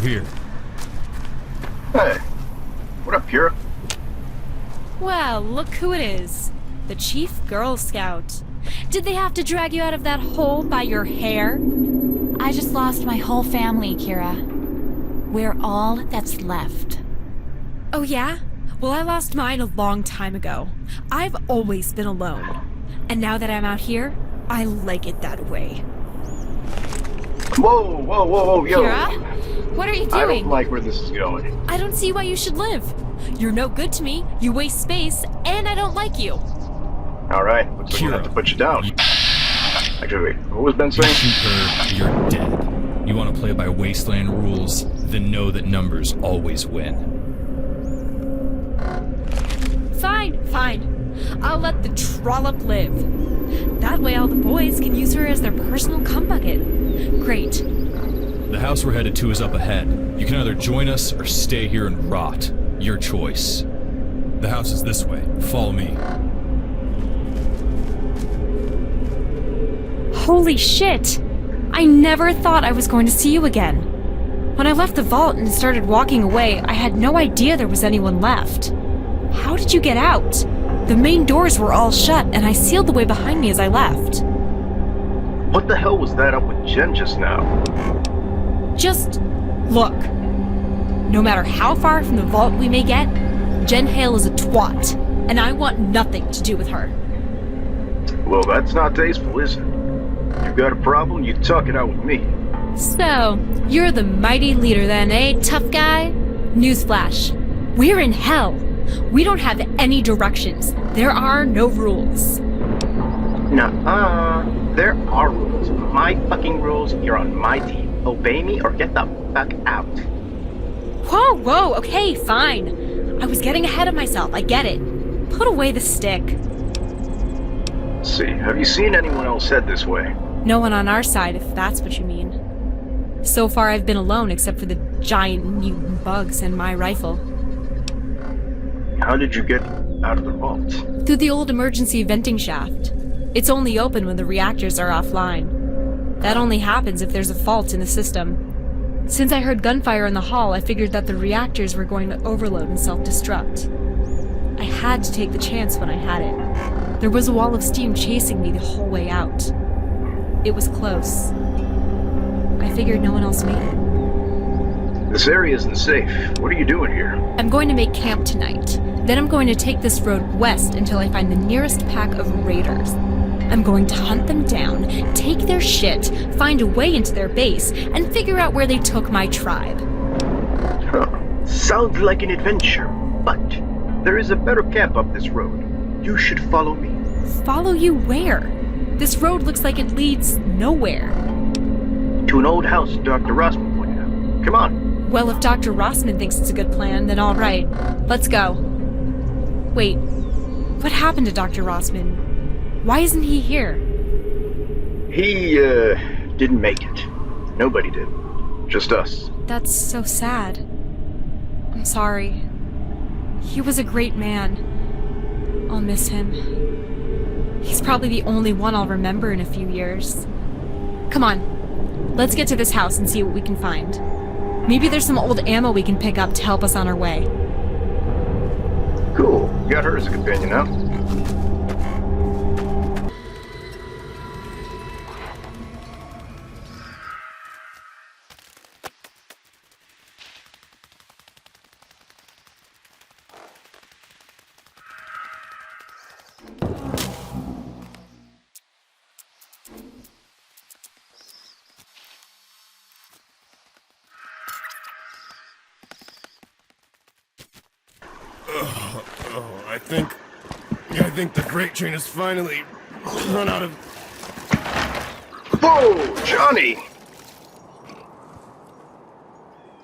here. Hey, what up, Kira? Well, look who it is. The Chief Girl Scout. Did they have to drag you out of that hole by your hair? I just lost my whole family, Kira. We're all that's left. Oh yeah? Well, I lost mine a long time ago. I've always been alone. And now that I'm out here, I like it that way. Whoa, yo. Kira? What are you doing? I don't like where this is going. I don't see why you should live. You're no good to me, you waste space, and I don't like you. Alright, looks like we're gonna have to put you down. Actually, wait, what was Ben saying? You shoot her, you're dead. You want to play by wasteland rules, then know that numbers always win. Fine. I'll let the trollop live. That way all the boys can use her as their personal cum bucket. Great. The house we're headed to is up ahead. You can either join us or stay here and rot. Your choice. The house is this way. Follow me. Holy shit! I never thought I was going to see you again. When I left the vault and started walking away, I had no idea there was anyone left. How did you get out? The main doors were all shut, and I sealed the way behind me as I left. What the hell was that up with Jen just now? Just look. No matter how far from the vault we may get, Jen Hale is a twat, and I want nothing to do with her. Well, that's not tasteful, is it? You've got a problem, you talk it out with me. So, you're the mighty leader then, eh, tough guy? Newsflash. We're in hell. We don't have any directions. There are no rules. Nuh-uh. There are rules. My fucking rules. You're on my team. Obey me or get the fuck out. Whoa, okay, fine. I was getting ahead of myself, I get it. Put away the stick. Let's see, have you seen anyone else head this way? No one on our side, if that's what you mean. So far I've been alone except for the giant mutant bugs and my rifle. How did you get out of the vault? Through the old emergency venting shaft. It's only open when the reactors are offline. That only happens if there's a fault in the system. Since I heard gunfire in the hall, I figured that the reactors were going to overload and self-destruct. I had to take the chance when I had it. There was a wall of steam chasing me the whole way out. It was close. I figured no one else made it. This area isn't safe. What are you doing here? I'm going to make camp tonight. Then I'm going to take this road west until I find the nearest pack of raiders. I'm going to hunt them down, take their shit, find a way into their base, and figure out where they took my tribe. Huh. Sounds like an adventure, but there is a better camp up this road. You should follow me. Follow you where? This road looks like it leads nowhere. To an old house Dr. Rossman pointed out. Come on. Well, if Dr. Rossman thinks it's a good plan, then all right. Let's go. Wait, what happened to Dr. Rossman? Why isn't he here? He, didn't make it. Nobody did. Just us. That's so sad. I'm sorry. He was a great man. I'll miss him. He's probably the only one I'll remember in a few years. Come on, let's get to this house and see what we can find. Maybe there's some old ammo we can pick up to help us on our way. Cool. Got her as a companion now. I think the freight train has finally run out of... Whoa, Johnny!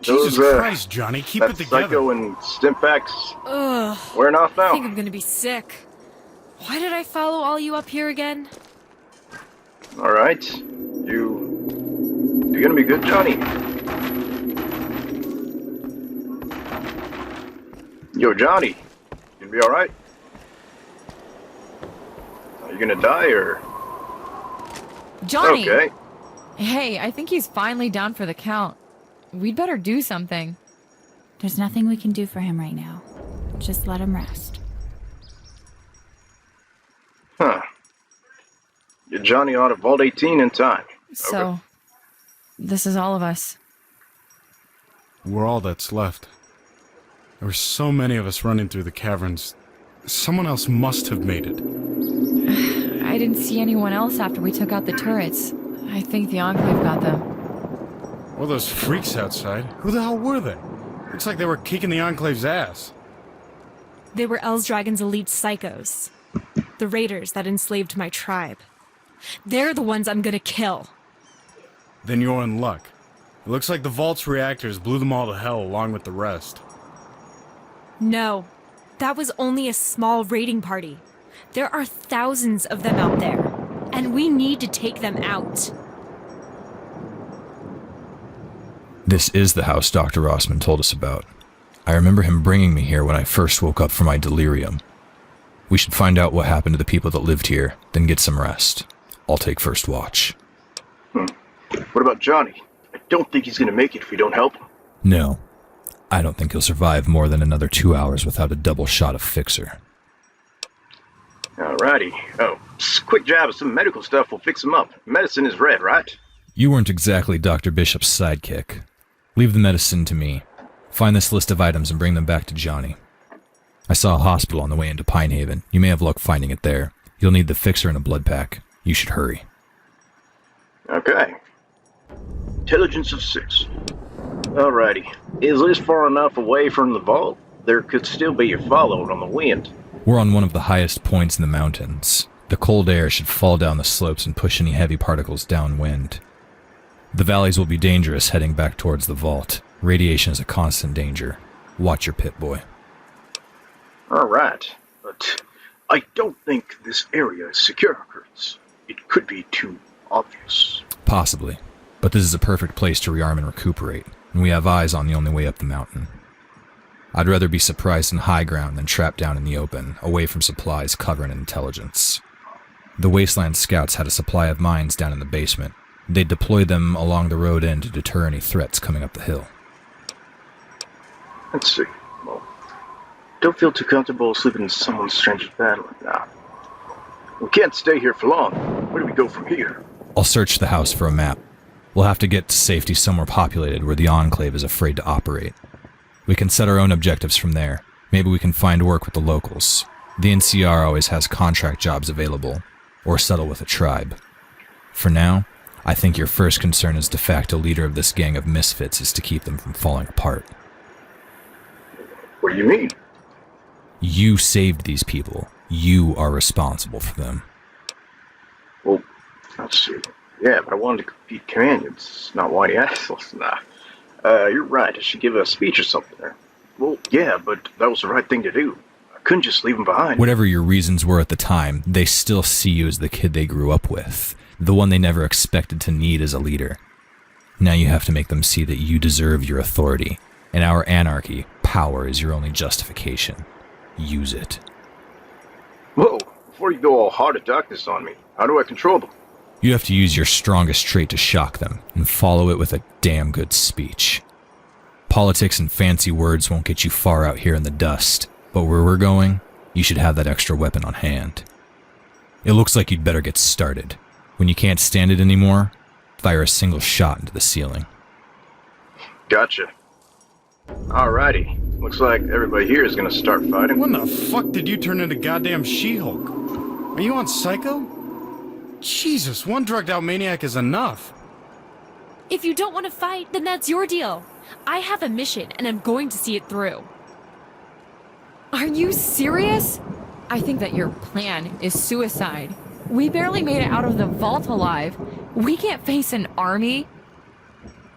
Jesus Those, Christ, Johnny, keep that it together. Psycho and Stimpaks Ugh, wearing off I now. think I'm gonna be sick. Why did I follow all you up here again? Alright. You gonna be good, Johnny? Yo, Johnny. You gonna be alright? Are you gonna die, or...? Johnny! Okay. Hey, I think he's finally down for the count. We'd better do something. There's nothing we can do for him right now. Just let him rest. Huh. Get Johnny out of Vault 18 in time. So, this is all of us. We're all that's left. There were so many of us running through the caverns. Someone else must have made it. I didn't see anyone else after we took out the turrets. I think the Enclave got them. Well, those freaks outside, who the hell were they? Looks like they were kicking the Enclave's ass. They were Elsdragon's elite psychos. The raiders that enslaved my tribe. They're the ones I'm gonna kill. Then you're in luck. It looks like the Vault's reactors blew them all to hell along with the rest. No, that was only a small raiding party. There are thousands of them out there, and we need to take them out. This is the house Dr. Rossman told us about. I remember him bringing me here when I first woke up from my delirium. We should find out what happened to the people that lived here, then get some rest. I'll take first watch. What about Johnny? I don't think he's gonna make it if we don't help him. No, I don't think he'll survive more than another 2 hours without a double shot of Fixer. Alrighty. Oh, just a quick jab of some medical stuff will fix him up. Medicine is red, right? You weren't exactly Dr. Bishop's sidekick. Leave the medicine to me. Find this list of items and bring them back to Johnny. I saw a hospital on the way into Pinehaven. You may have luck finding it there. You'll need the Fixer and a blood pack. You should hurry. Okay. Intelligence of 6. Alrighty. Is this far enough away from the vault? There could still be a fallout on the wind. We're on one of the highest points in the mountains. The cold air should fall down the slopes and push any heavy particles downwind. The valleys will be dangerous heading back towards the vault. Radiation is a constant danger. Watch your pit, boy. Alright. But I don't think this area is secure, Kurtz. It could be too obvious. Possibly. But this is a perfect place to rearm and recuperate, and we have eyes on the only way up the mountain. I'd rather be surprised in high ground than trapped down in the open, away from supplies, cover, and intelligence. The Wasteland Scouts had a supply of mines down in the basement. They'd deploy them along the road end to deter any threats coming up the hill. Let's see. Well, don't feel too comfortable sleeping in someone's stranger's battle now. We can't stay here for long. Where do we go from here? I'll search the house for a map. We'll have to get to safety somewhere populated where the Enclave is afraid to operate. We can set our own objectives from there. Maybe we can find work with the locals. The NCR always has contract jobs available, or settle with a tribe. For now, I think your first concern as de facto leader of this gang of misfits is to keep them from falling apart. What do you mean? You saved these people. You are responsible for them. Well, let's see. Yeah, but I wanted to beat companions, not whiny assholes. Nah. You're right. I should give a speech or something there. Well, yeah, but that was the right thing to do. I couldn't just leave them behind. Whatever your reasons were at the time, they still see you as the kid they grew up with, the one they never expected to need as a leader. Now you have to make them see that you deserve your authority. In our anarchy, power is your only justification. Use it. Whoa, before you go all heart of darkness on me, how do I control them? You have to use your strongest trait to shock them, and follow it with a damn good speech. Politics and fancy words won't get you far out here in the dust, but where we're going, you should have that extra weapon on hand. It looks like you'd better get started. When you can't stand it anymore, fire a single shot into the ceiling. Gotcha. Alrighty. Looks like everybody here is gonna start fighting. When the fuck did you turn into goddamn She-Hulk? Are you on Psycho? Jesus, one drugged out maniac is enough. If you don't want to fight, then that's your deal. I have a mission, and I'm going to see it through. Are you serious? I think that your plan is suicide. We barely made it out of the vault alive. We can't face an army.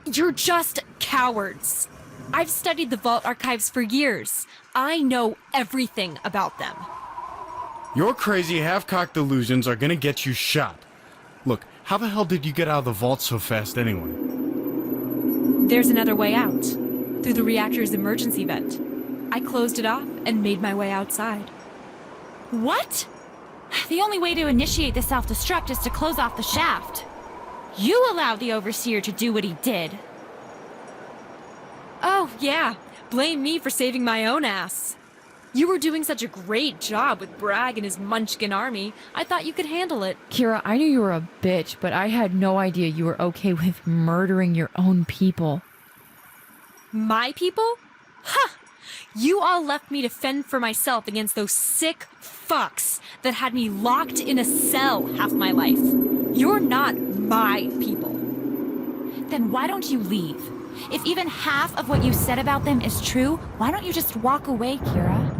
You're just cowards. I've studied the Vault archives for years. I know everything about them. Your crazy half-cocked delusions are gonna get you shot. Look, how the hell did you get out of the vault so fast anyway? There's another way out. Through the reactor's emergency vent. I closed it off and made my way outside. What? The only way to initiate the self-destruct is to close off the shaft. You allowed the Overseer to do what he did. Oh, yeah. Blame me for saving my own ass. You were doing such a great job with Bragg and his Munchkin army. I thought you could handle it. Kira, I knew you were a bitch, but I had no idea you were okay with murdering your own people. My people? Ha! You all left me to fend for myself against those sick fucks that had me locked in a cell half my life. You're not my people. Then why don't you leave? If even half of what you said about them is true, why don't you just walk away, Kira?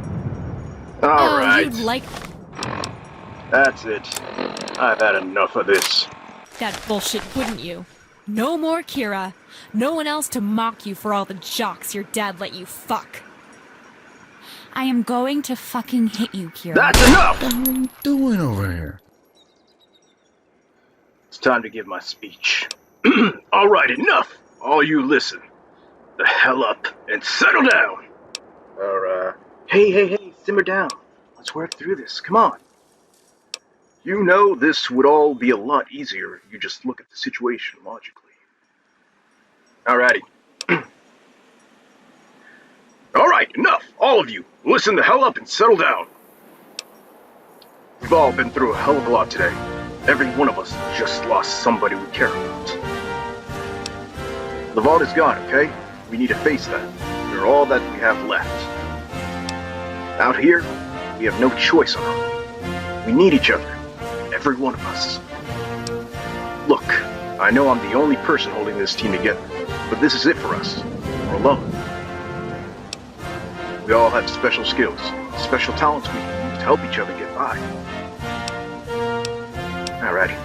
All right. You'd like That's it. I've had enough of this. that bullshit, wouldn't you? No more Kira. No one else to mock you for all the jocks your dad let you fuck. I am going to fucking hit you, Kira. That's enough! What are you doing over here? It's time to give my speech. All right, enough! All you listen. The hell up and settle down! Or, hey, simmer down. Let's work through this, come on. You know this would all be a lot easier if you just look at the situation logically. Alrighty. Alright, enough! All of you, listen the hell up and settle down. We've all been through a hell of a lot today. Every one of us just lost somebody we care about. The vault is gone, okay? We need to face that. We're all that we have left. Out here, we have no choice on our own. We need each other. Every one of us. Look, I know I'm the only person holding this team together, but this is it for us. We're alone. We all have special skills, special talents we can use to help each other get by. Alrighty.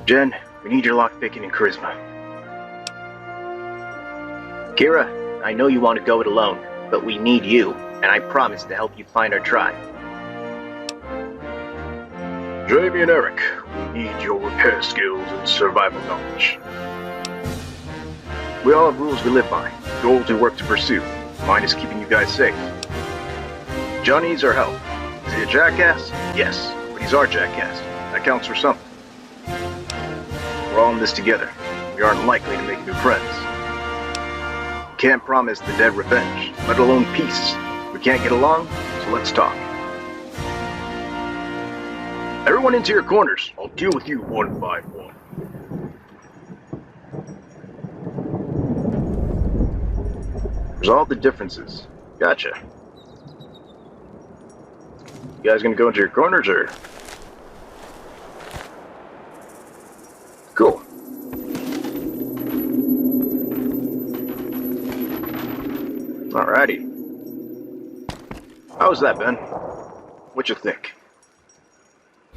Jen, we need your lockpicking and charisma. Kira, I know you want to go it alone, but we need you, and I promise to help you find our tribe. Jamie and Eric, we need your repair skills and survival knowledge. We all have rules we live by, goals we work to pursue. Mine is keeping you guys safe. John needs our help. Is he a jackass? Yes, but he's our jackass. That counts for something. We're all in this together. We aren't likely to make new friends. We can't promise the dead revenge, let alone peace. We can't get along, so let's talk. Everyone into your corners. I'll deal with you one by one. Resolve the differences. Gotcha. You guys gonna go into your corners, or? Cool. Alrighty. How's that, Ben? What you think?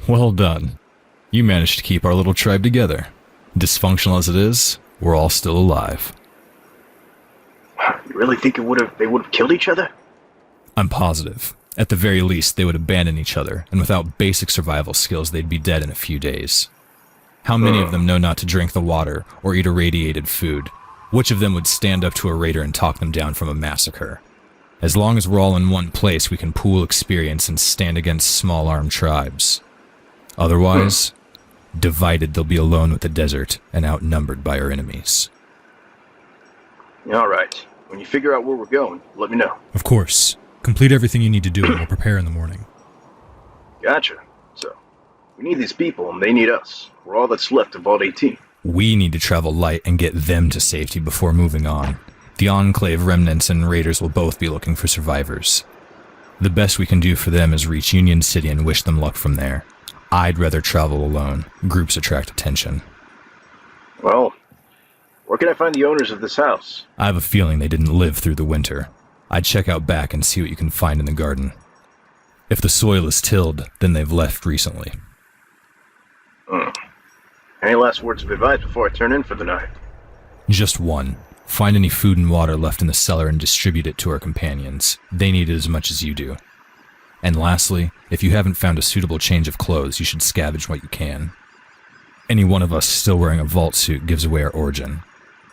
Well done. You managed to keep our little tribe together. Dysfunctional as it is, we're all still alive. You really think they would have killed each other? I'm positive. At the very least, they would abandon each other, and without basic survival skills, they'd be dead in a few days. How many of them know not to drink the water or eat irradiated food? Which of them would stand up to a raider and talk them down from a massacre? As long as we're all in one place, we can pool experience and stand against small armed tribes. Otherwise, divided they'll be alone with the desert and outnumbered by our enemies. Alright. When you figure out where we're going, let me know. Of course. Complete everything you need to do and we'll prepare in the morning. Gotcha. So, we need these people and they need us. We're all that's left of Vault 18. We need to travel light and get them to safety before moving on. The Enclave remnants and raiders will both be looking for survivors. The best we can do for them is reach Union City and wish them luck from there. I'd rather travel alone. Groups attract attention. Well, where can I find the owners of this house? I have a feeling they didn't live through the winter. I'd check out back and see what you can find in the garden. If the soil is tilled, then they've left recently. Any last words of advice before I turn in for the night? Just one. Find any food and water left in the cellar and distribute it to our companions. They need it as much as you do. And lastly, if you haven't found a suitable change of clothes, you should scavenge what you can. Any one of us still wearing a vault suit gives away our origin.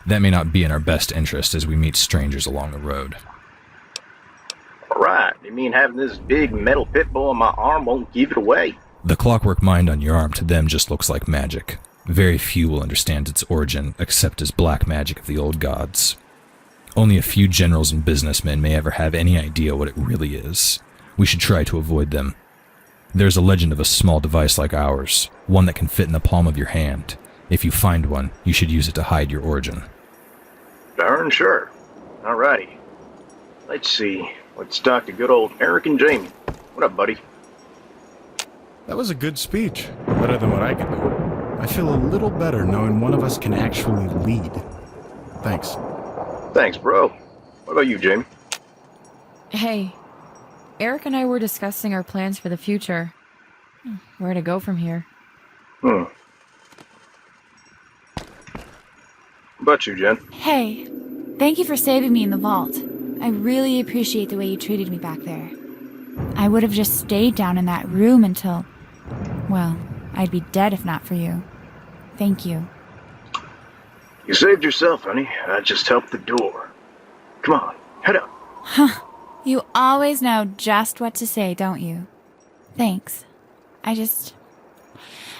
That may not be in our best interest as we meet strangers along the road. Alright, you mean having this big metal pit bull on my arm won't give it away? The clockwork mind on your arm to them just looks like magic. Very few will understand its origin except as black magic of the old gods. Only a few generals and businessmen may ever have any idea what it really is. We should try to avoid them. There's a legend of a small device like ours, one that can fit in the palm of your hand. If you find one, you should use it to hide your origin. Darn sure. Alrighty. Let's see. Let's talk to good old Eric and Jamie. What up, buddy? That was a good speech. Better than what I could do. I feel a little better knowing one of us can actually lead. Thanks. Thanks, bro. What about you, Jamie? Hey, Eric and I were discussing our plans for the future. Where to go from here. What about you, Jen? Hey, thank you for saving me in the vault. I really appreciate the way you treated me back there. I would have just stayed down in that room until... well, I'd be dead if not for you. Thank you. You saved yourself, honey. I just helped the door. Come on, head up. You always know just what to say, don't you? Thanks. I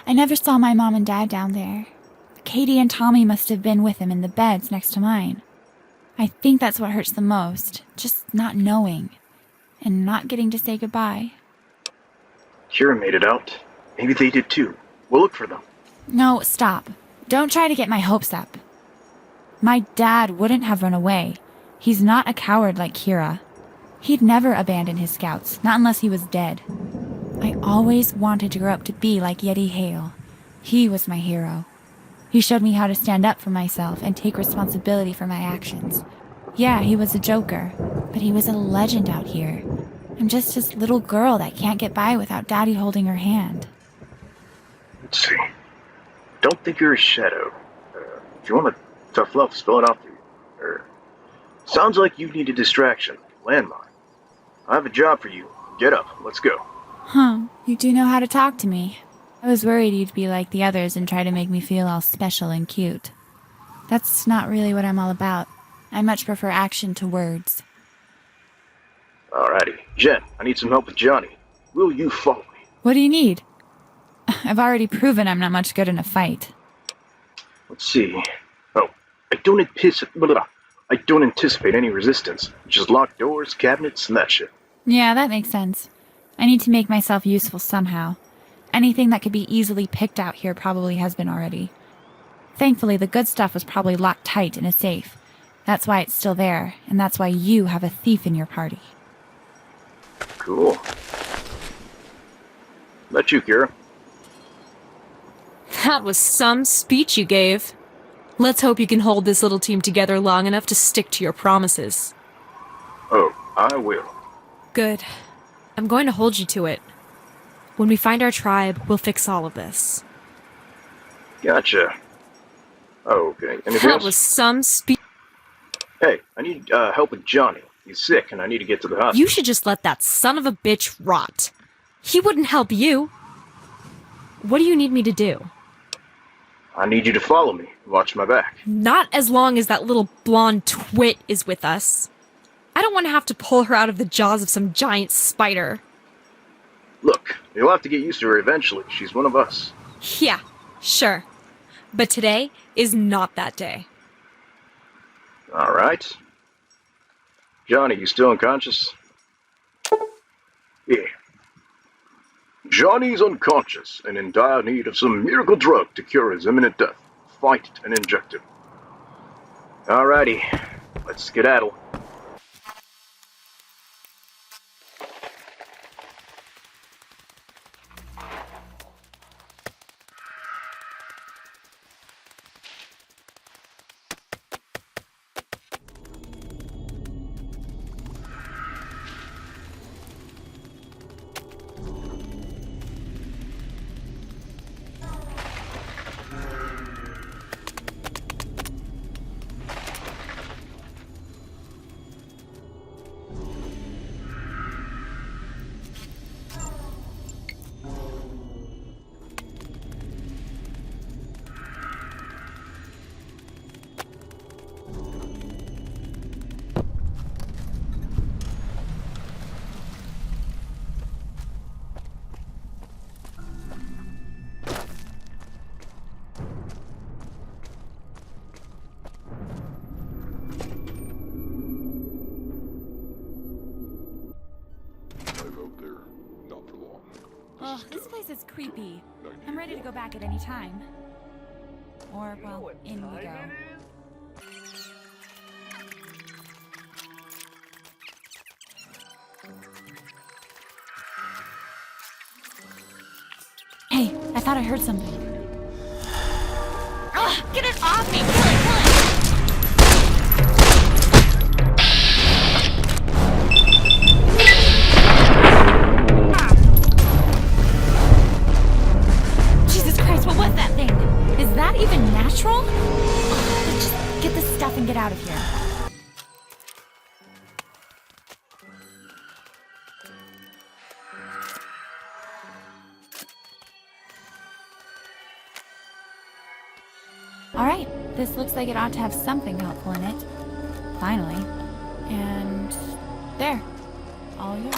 never saw my mom and dad down there. Katie and Tommy must have been with him in the beds next to mine. I think that's what hurts the most, just not knowing, and not getting to say goodbye. Kira made it out. Maybe they did too. We'll look for them. No, stop. Don't try to get my hopes up. My dad wouldn't have run away. He's not a coward like Kira. He'd never abandon his scouts, not unless he was dead. I always wanted to grow up to be like Yeti Hale. He was my hero. He showed me how to stand up for myself and take responsibility for my actions. Yeah, he was a joker, but he was a legend out here. I'm just this little girl that can't get by without Daddy holding her hand. Let's see. Don't think you're a shadow. If you want to tough love, spell it out for you. Sounds like you need a distraction. Landmine. I have a job for you. Get up. Let's go. Huh, you do know how to talk to me. I was worried you'd be like the others and try to make me feel all special and cute. That's not really what I'm all about. I much prefer action to words. Alrighty. Jen, I need some help with Johnny. Will you follow me? What do you need? I've already proven I'm not much good in a fight. Let's see. Oh, I don't anticipate any resistance. Just locked doors, cabinets, and that shit. Yeah, that makes sense. I need to make myself useful somehow. Anything that could be easily picked out here probably has been already. Thankfully, the good stuff was probably locked tight in a safe. That's why it's still there, and that's why you have a thief in your party. Cool. About you, Kira? That was some speech you gave. Let's hope you can hold this little team together long enough to stick to your promises. Oh, I will. Good. I'm going to hold you to it. When we find our tribe, we'll fix all of this. Gotcha. Oh, okay. Anything That else? was some speech. Hey, I need help with Johnny. He's sick, and I need to get to the hospital. You should just let that son of a bitch rot. He wouldn't help you. What do you need me to do? I need you to follow me. Watch my back. Not as long as that little blonde twit is with us. I don't want to have to pull her out of the jaws of some giant spider. Look, you'll have to get used to her eventually. She's one of us. Yeah, sure. But today is not that day. All right. Johnny, you still unconscious? Yeah. Johnny's unconscious and in dire need of some miracle drug to cure his imminent death. Find it and inject him. Alrighty, let's skedaddle. Oh, this place is creepy. I'm ready to go back at any time. Or, well, in we go. Hey, I thought I heard something. Ugh, get it off me! Kill it, kill it! Jesus Christ, what was that thing? Is that even natural? Ugh, let's just get this stuff and get out of here. Alright, this looks like it ought to have something helpful in it. Finally. And there. All yours.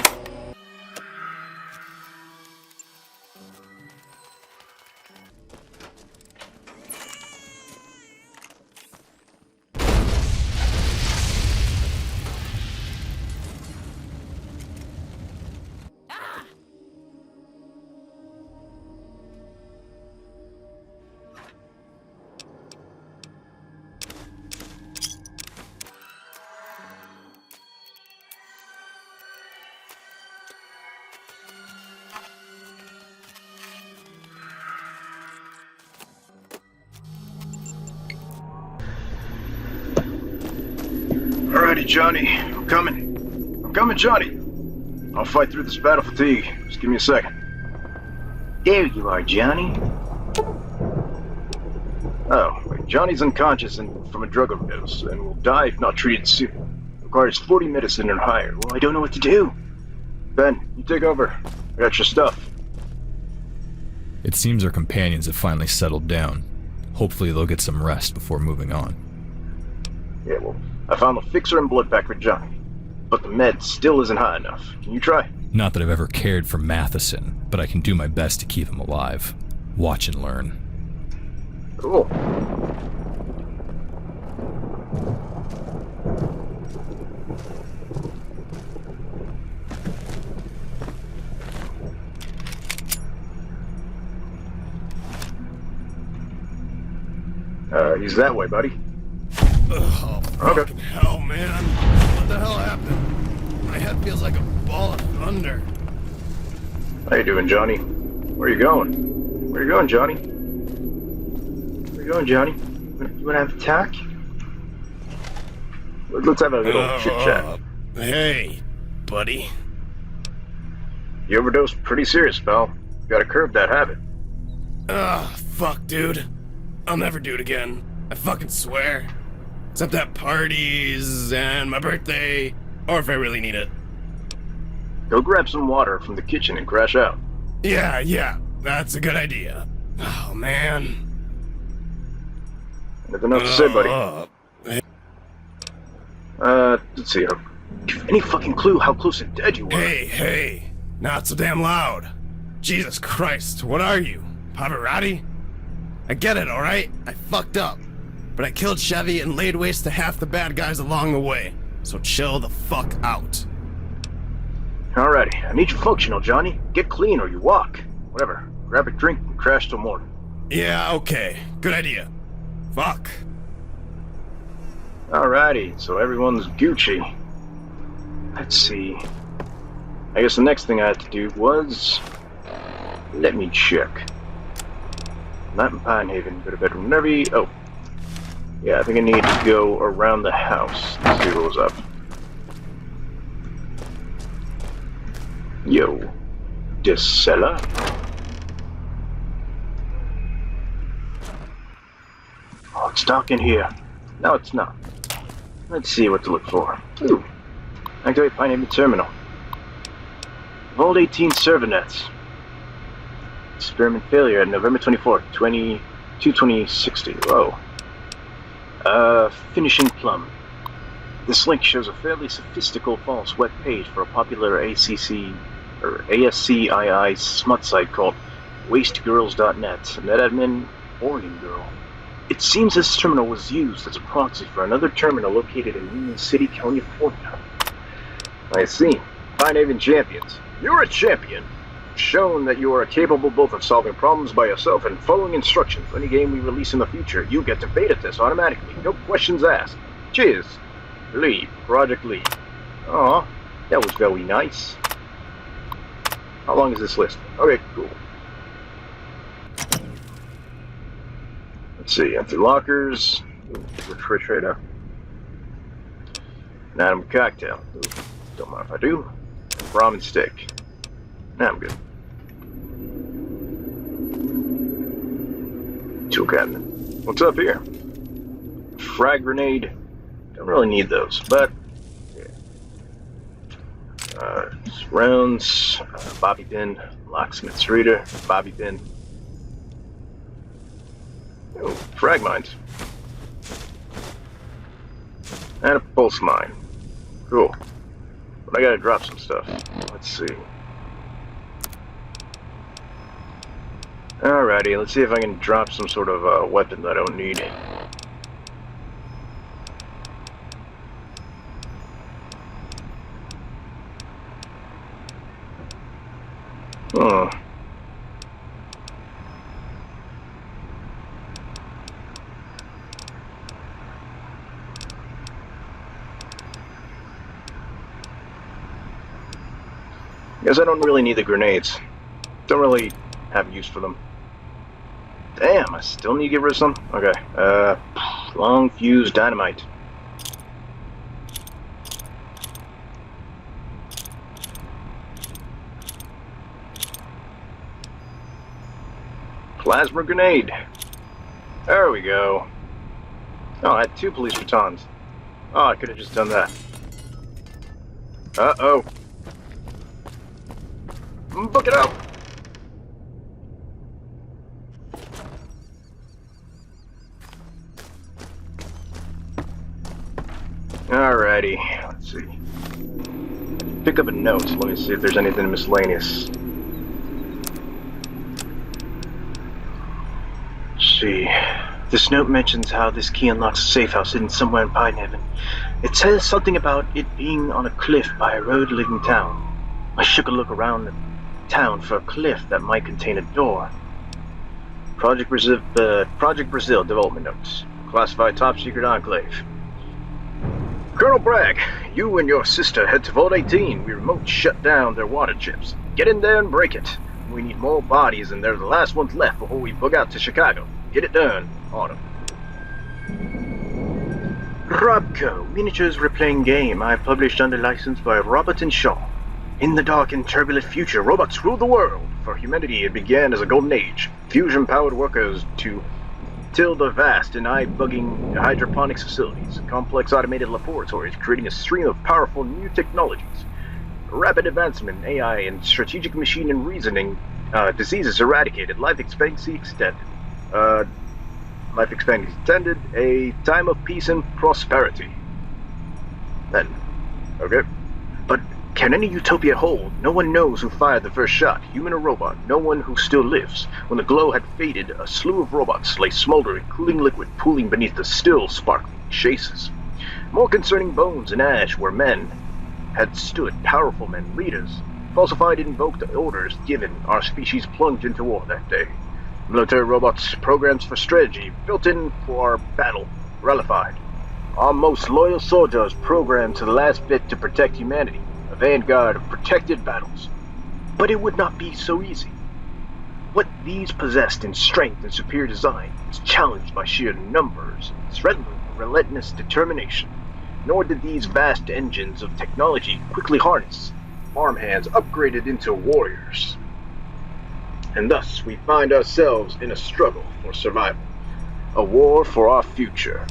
Alrighty, Johnny. I'm coming. I'm coming, Johnny. I'll fight through this battle fatigue. Just give me a second. There you are, Johnny. Oh, wait. Johnny's unconscious and from a drug overdose and will die if not treated soon. Requires 40 medicine or higher. Well, I don't know what to do. Ben, you take over. I got your stuff. It seems our companions have finally settled down. Hopefully they'll get some rest before moving on. Yeah, well, I found the fixer and blood pack for Johnny. But the med still isn't high enough. Can you try? Not that I've ever cared for Matheson, but I can do my best to keep him alive. Watch and learn. Cool. He's that way, buddy. Oh, Okay. fucking hell, man. What the hell happened? My head feels like a ball of thunder. How you doing, Johnny? Where you going? Where you going, Johnny? Where you going, Johnny? You wanna have a talk? Let's have a little chit chat. Hey, buddy. You overdosed pretty serious, pal. You gotta curb that habit. Fuck, dude. I'll never do it again. I fucking swear. Except at parties and my birthday, or if I really need it. Go grab some water from the kitchen and crash out. Yeah, that's a good idea. Oh, man. Nothing else to say, buddy. Let's see. Any fucking clue how close to dead you were? Hey, not so damn loud. Jesus Christ, what are you? Pavarotti? I get it, alright? I fucked up. But I killed Chevy and laid waste to half the bad guys along the way. So chill the fuck out. Alrighty, I need you functional, Johnny. Get clean or you walk. Whatever. Grab a drink and crash till morning. Yeah, okay. Good idea. Fuck. Alrighty, so everyone's Gucci. Let's see. I guess the next thing I had to do was... Let me check. Not in Pine Haven, but a bedroom. Oh. Yeah, I think I need to go around the house. Let's see what was up. Yo. This cellar? Oh, it's dark in here. No, it's not. Let's see what to look for. Ooh. Activate Pine Haven Terminal. Vault 18 server nets. Experiment failure at November 24th, 2060. Whoa. Finishing plum. This link shows a fairly sophistical false web page for a popular ASCII smut site called wastegirls.net. NetAdmin Oregon Girl. It seems this terminal was used as a proxy for another terminal located in Union City, California. I see. Pine Haven champions. You're a champion. shown that you are capable both of solving problems by yourself and following instructions. Any game we release in the future, you get to beta test automatically. No questions asked. Cheers. Lee, Project Lee. Aw, that was very nice. How long is this list? Okay, cool. Let's see, empty lockers. Ooh, refrigerator. An Atom cocktail. Ooh, don't mind if I do. Ramen steak. Nah, I'm good. Tool cabinet. What's up here? Frag grenade. Don't really need those, but yeah. Rounds, bobby pin, locksmith's reader, bobby pin. Oh, frag mines. And a pulse mine. Cool. But I gotta drop some stuff. Let's see. Alrighty, let's see if I can drop some sort of weapon that I don't need. Oh. Guess I don't really need the grenades. Don't really have use for them. Damn, I still need to get rid of some? Okay, long fuse dynamite. Plasma grenade. There we go. Oh, I had 2 police batons. Oh, I could have just done that. Uh-oh. Book it up! Alrighty, let's see. Pick up a note. Let me see if there's anything miscellaneous. Let's see. This note mentions how this key unlocks a safe house hidden somewhere in Pinehaven. It says something about it being on a cliff by a road leading town. I shook a look around the town for a cliff that might contain a door. Project Brazil development notes. Classified top secret enclave. Colonel Bragg, you and your sister head to Vault 18. We remote shut down their water chips. Get in there and break it. We need more bodies, and they're the last ones left before we bug out to Chicago. Get it done, Autumn. Robco, miniatures role-playing game. I published under license by Robert and Shaw. In the dark and turbulent future, robots rule the world. For humanity, it began as a golden age. Fusion-powered workers to till the vast and eye-bugging hydroponics facilities, complex automated laboratories, creating a stream of powerful new technologies. Rapid advancement in AI and strategic machine and reasoning, diseases eradicated, life expectancy extended. A time of peace and prosperity. Then, okay. But can any utopia hold? No one knows who fired the first shot, human or robot, no one who still lives. When the glow had faded, a slew of robots lay smoldering, cooling liquid pooling beneath the still sparkling chases. More concerning bones and ash where men had stood, powerful men, leaders. Falsified invoked orders given, our species plunged into war that day. Military robots, programs for strategy, built in for our battle, relified. Our most loyal soldiers programmed to the last bit to protect humanity. A vanguard of protected battles. But it would not be so easy. What these possessed in strength and superior design was challenged by sheer numbers, relentless determination. Nor did these vast engines of technology quickly harness, farmhands upgraded into warriors. And thus we find ourselves in a struggle for survival. A war for our future.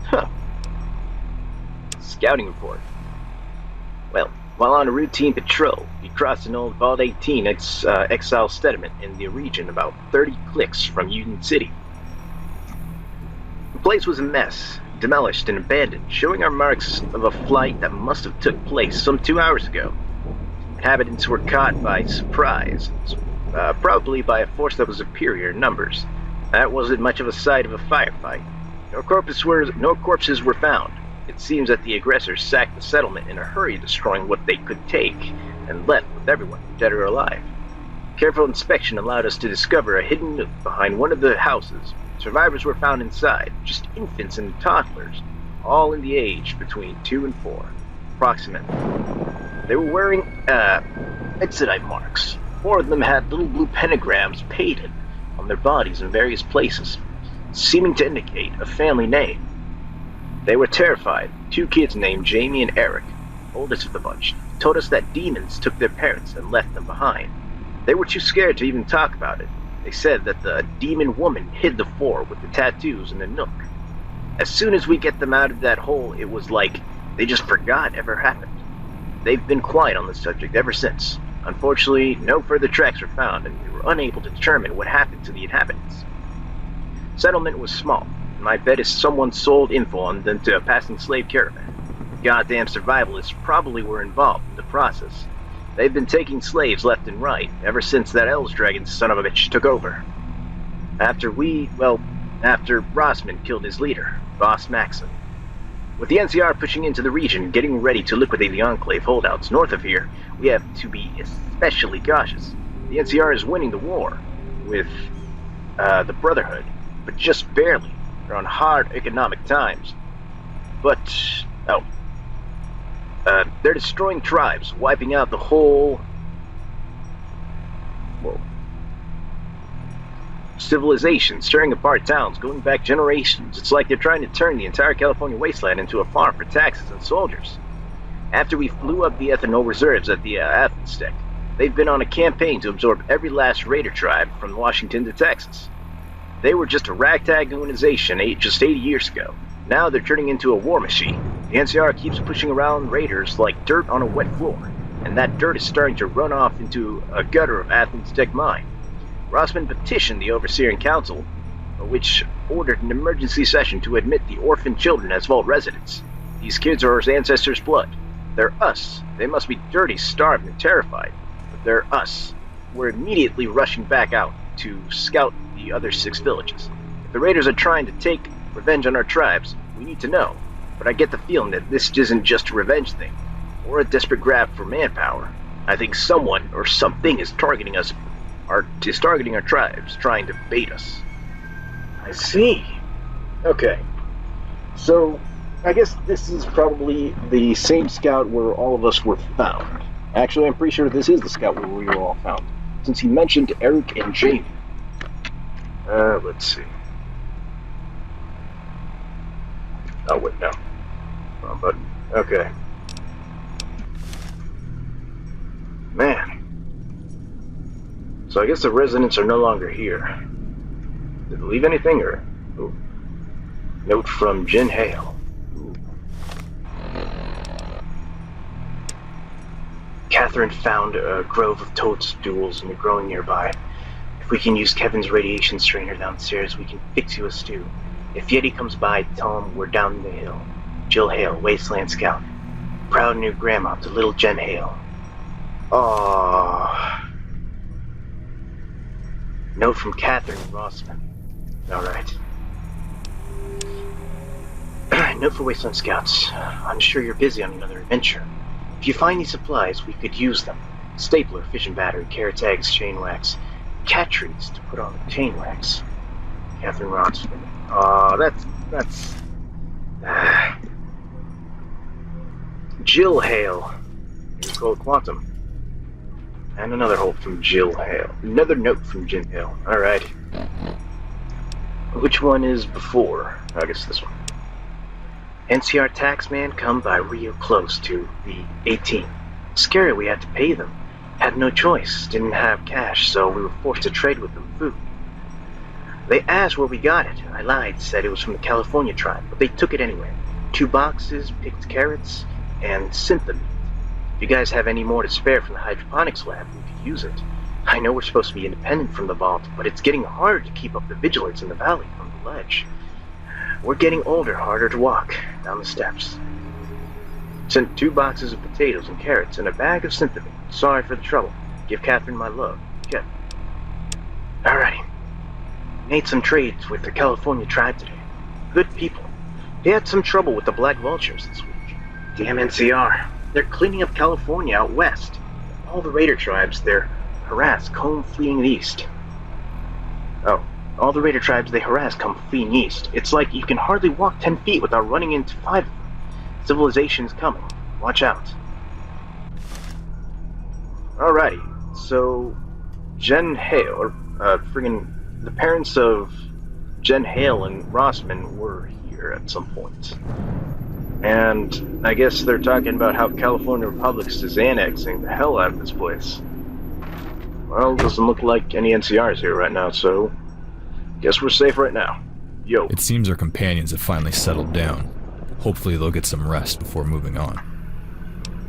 Huh. Scouting report. Well, while on a routine patrol, we crossed an old Vault 18 exile settlement in the region about 30 clicks from Union City. The place was a mess, demolished and abandoned, showing our marks of a flight that must have took place some 2 hours ago. Inhabitants were caught by surprise, probably by a force that was superior in numbers. That wasn't much of a sight of a firefight. No corpses were found. It seems that the aggressors sacked the settlement in a hurry, destroying what they could take, and left with everyone, dead or alive. Careful inspection allowed us to discover a hidden nook behind one of the houses. Survivors were found inside, just infants and toddlers, all in the age between 2 and 4, approximately. They were wearing, exodite marks. 4 of them had little blue pentagrams painted on their bodies in various places, seeming to indicate a family name. They were terrified. 2 kids named Jamie and Eric, oldest of the bunch, told us that demons took their parents and left them behind. They were too scared to even talk about it. They said that the demon woman hid the 4 with the tattoos in the nook. As soon as we get them out of that hole, it was like they just forgot ever happened. They've been quiet on the subject ever since. Unfortunately, no further tracks were found, and we were unable to determine what happened to the inhabitants. Settlement was small. My bet is someone sold info on them to a passing slave caravan. Goddamn survivalists probably were involved in the process. They've been taking slaves left and right ever since that Elves Dragon son of a bitch took over. After Rossman killed his leader, Boss Maxim. With the NCR pushing into the region, getting ready to liquidate the Enclave holdouts north of here, we have to be especially cautious. The NCR is winning the war with the Brotherhood, but just barely. They're on hard economic times. They're destroying tribes, wiping out the whole civilization, stirring apart towns, going back generations. It's like they're trying to turn the entire California wasteland into a farm for taxes and soldiers. After we blew up the ethanol reserves at the Athens Deck, they've been on a campaign to absorb every last raider tribe from Washington to Texas. They were just a ragtag organization just 80 years ago. Now they're turning into a war machine. The NCR keeps pushing around raiders like dirt on a wet floor, and that dirt is starting to run off into a gutter of Athens Deck Mine. Rossman petitioned the Overseer and Council, which ordered an emergency session to admit the orphaned children as vault residents. These kids are his ancestors' blood. They're us. They must be dirty, starved, and terrified, but they're us. We're immediately rushing back out to scout the other 6 villages. If the raiders are trying to take revenge on our tribes, we need to know. But I get the feeling that this isn't just a revenge thing, or a desperate grab for manpower. I think someone or something is targeting us, targeting our tribes, trying to bait us. I see. Okay. So, I guess this is probably the same scout where all of us were found. Actually, I'm pretty sure this is the scout where we were all found, since he mentioned Eric and Jamie. Let's see. Oh, wait, no. Wrong button. Okay. Man. So I guess the residents are no longer here. Did they leave anything, or... Ooh. Note from Jen Hale. Ooh. Catherine found a grove of toadstools in the growing nearby. If we can use Kevin's radiation strainer downstairs, we can fix you a stew. If Yeti comes by, tell him we're down the hill. Jill Hale, Wasteland Scout. Proud new grandma to little Jen Hale. Aww. Note from Catherine Rossman. Alright. Note for Wasteland Scouts. I'm sure you're busy on another adventure. If you find these supplies, we could use them. Stapler, fission battery, carrot eggs, chain wax. Cat treats to put on the chain wax. Catherine Rossman. That's... Jill Hale. Nicole Quantum. And another note from Jill Hale. Another note from Jim Hale. Alright. Which one is before? I guess this one. NCR taxman come by real close to the 18. Scary we had to pay them. Had no choice. Didn't have cash, so we were forced to trade with them food. They asked where we got it. I lied, said it was from the California tribe, but they took it anyway. 2 boxes, picked carrots, and synthemine. If you guys have any more to spare from the hydroponics lab, we could use it. I know we're supposed to be independent from the vault, but it's getting hard to keep up the vigilance in the valley from the ledge. We're getting older, harder to walk down the steps. Sent 2 boxes of potatoes and carrots and a bag of synthemine. Sorry for the trouble. Give Catherine my love. Kevin. Alrighty. Made some trades with the California tribe today. Good people. They had some trouble with the Black Vultures this week. Damn NCR. They're cleaning up California out west. All the raider tribes, they're harass come fleeing east. Oh, all the raider tribes they harass come fleeing east. It's like you can hardly walk 10 feet without running into 5 of them. Civilization's coming. Watch out. Alrighty, so Jen Hale, the parents of Jen Hale and Rossman were here at some point. And I guess they're talking about how California Republics is annexing the hell out of this place. Well, doesn't look like any NCRs here right now, so guess we're safe right now. Yo. It seems our companions have finally settled down. Hopefully they'll get some rest before moving on.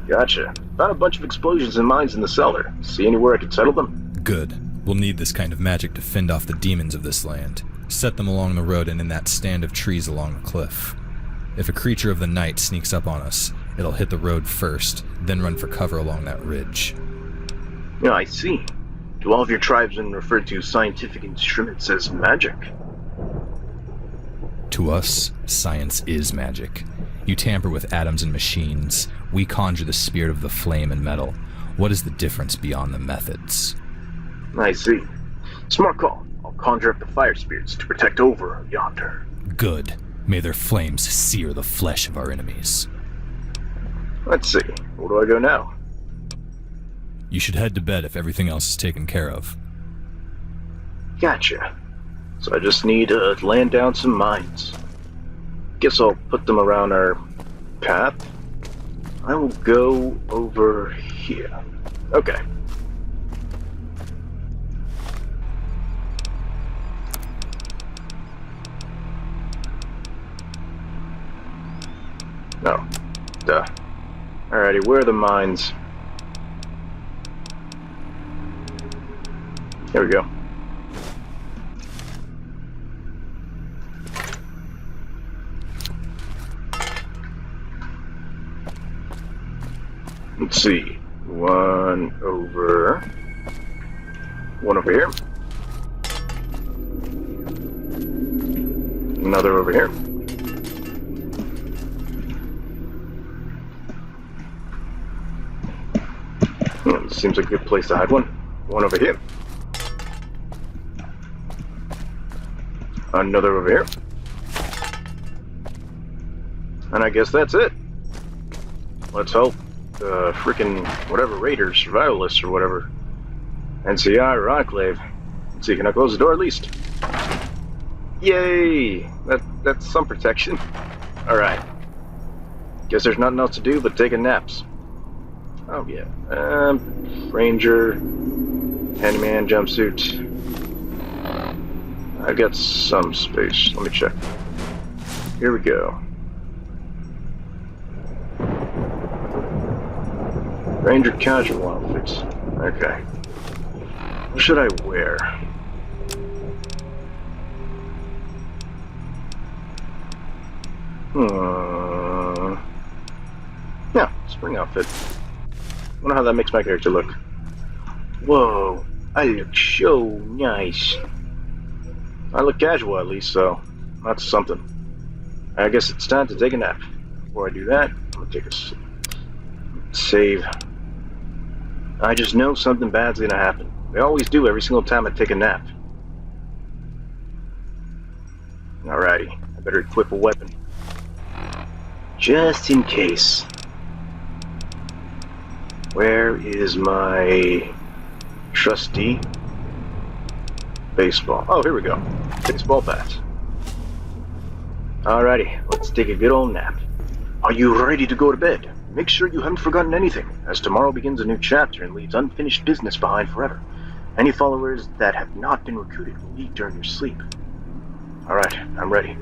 Gotcha. Found a bunch of explosions and mines in the cellar. See anywhere I could settle them? Good. We'll need this kind of magic to fend off the demons of this land. Set them along the road and in that stand of trees along the cliff. If a creature of the night sneaks up on us, it'll hit the road first, then run for cover along that ridge. Yeah, I see. Do all of your tribesmen refer to scientific instruments as magic? To us, science is magic. You tamper with atoms and machines. We conjure the spirit of the flame and metal. What is the difference beyond the methods? I see. Smart call. I'll conjure up the fire spirits to protect over yonder. Good. May their flames sear the flesh of our enemies. Let's see. Where do I go now? You should head to bed if everything else is taken care of. Gotcha. So I just need to land down some mines. Guess I'll put them around our path. I will go over here. Okay. No. Duh. Alrighty, where are the mines? Here we go. Let's see. One over here. Another over here. Seems like a good place to hide one. One over here. Another over here. And I guess that's it. Let's hope frickin' whatever raiders, survivalists or whatever, NCR or Enclave. Let's see, can I close the door at least? Yay! That's some protection. Alright. Guess there's nothing else to do but taking naps. Oh yeah. Ranger, handyman, jumpsuit. I got some space. Let me check. Here we go. Ranger casual outfits. Okay. What should I wear? Yeah, spring outfit. Wonder how that makes my character look. Whoa, I look so nice. I look casual at least, so that's something. I guess it's time to take a nap. Before I do that, I'm gonna take a save. I just know something bad's gonna happen. They always do every single time I take a nap. Alrighty, I better equip a weapon. Just in case. Where is my trusty baseball? Oh, here we go. Baseball bat. Alrighty, let's take a good old nap. Are you ready to go to bed? Make sure you haven't forgotten anything, as tomorrow begins a new chapter and leaves unfinished business behind forever. Any followers that have not been recruited will leave during your sleep. Alright, I'm ready.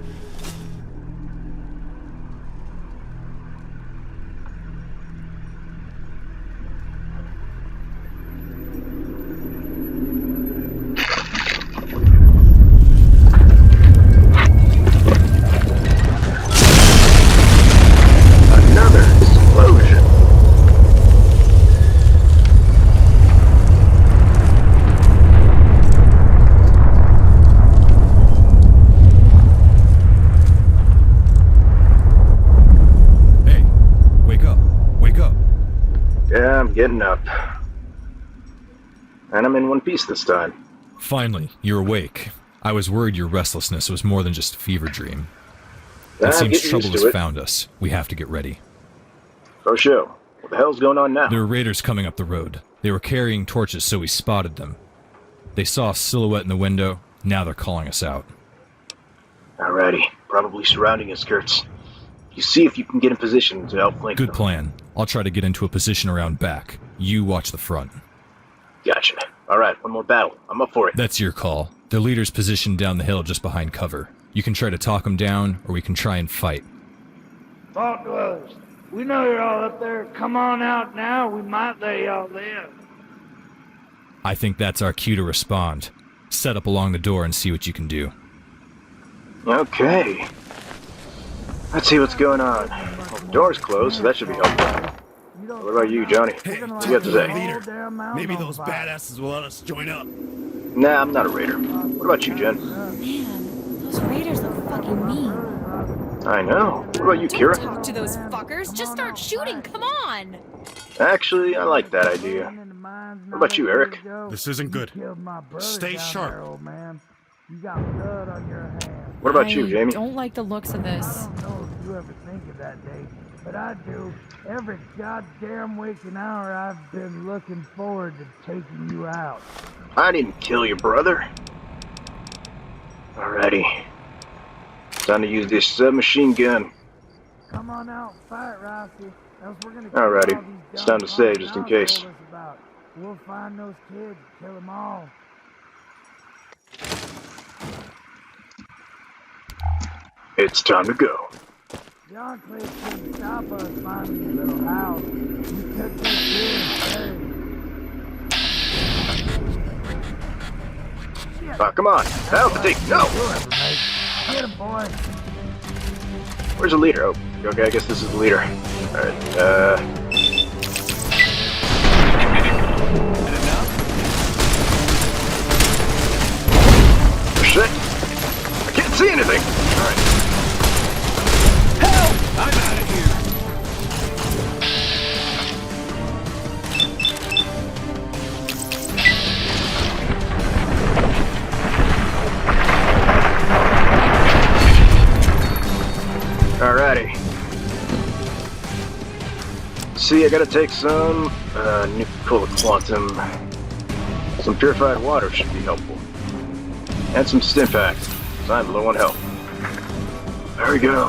Getting up. and I'm in one piece this time. Finally, you're awake. I was worried your restlessness was more than just a fever dream. It I'm seems getting trouble used has to it. found us. We have to get ready. For sure. What the hell's going on now? There were raiders coming up the road. They were carrying torches, so we spotted them. They saw a silhouette in the window. Now they're calling us out. Alrighty. Probably surrounding us, Kurtz. You see if you can get in position to help flank Good them. plan. I'll try to get into a position around back. You watch the front. Gotcha. Alright, one more battle. I'm up for it. That's your call. Their leader's positioned down the hill just behind cover. You can try to talk them down, or we can try and fight. Talk to us. We know you're all up there. Come on out now. We might let y'all live. I think that's our cue to respond. Set up along the door and see what you can do. Okay. Let's see what's going on. Well, the door's closed, so that should be helpful. What about you, Johnny? Hey, What you got to say? leader. Maybe those badasses will let us join up. Nah, I'm not a raider. What about you, Jen? Man, those raiders look fucking mean. I know. What about you, Don't Kira? talk to those fuckers. Just start shooting. Come on. Actually, I like that idea. What about you, Eric? This isn't good. Stay sharp. You got blood on your hands. What about you, Jamie? I don't like the looks of this. I don't know if you ever think of that day, but I do. Every goddamn waking hour I've been looking forward to taking you out. I didn't kill your brother. Alrighty. Time to use this submachine gun. Come on out, fight, Rossi. Else we're gonna Alrighty. kill all these It's time to dumb save, fucking just in Al case. told us about. We'll find those kids, kill them all. It's time to go. The Enclave couldn't stop us finding your little house. You took those kids, hey. Ah, come on. Help, take, no! Whoever, mate. Get him, boy. Where's the leader? Oh, okay, I guess this is the leader. Alright, shit! I can't see anything! Alright. I'm out of here. Alrighty. See, I gotta take some, Nuka-Cola Quantum. Some purified water should be helpful. And some Stimpack. I'm low on health. There we go.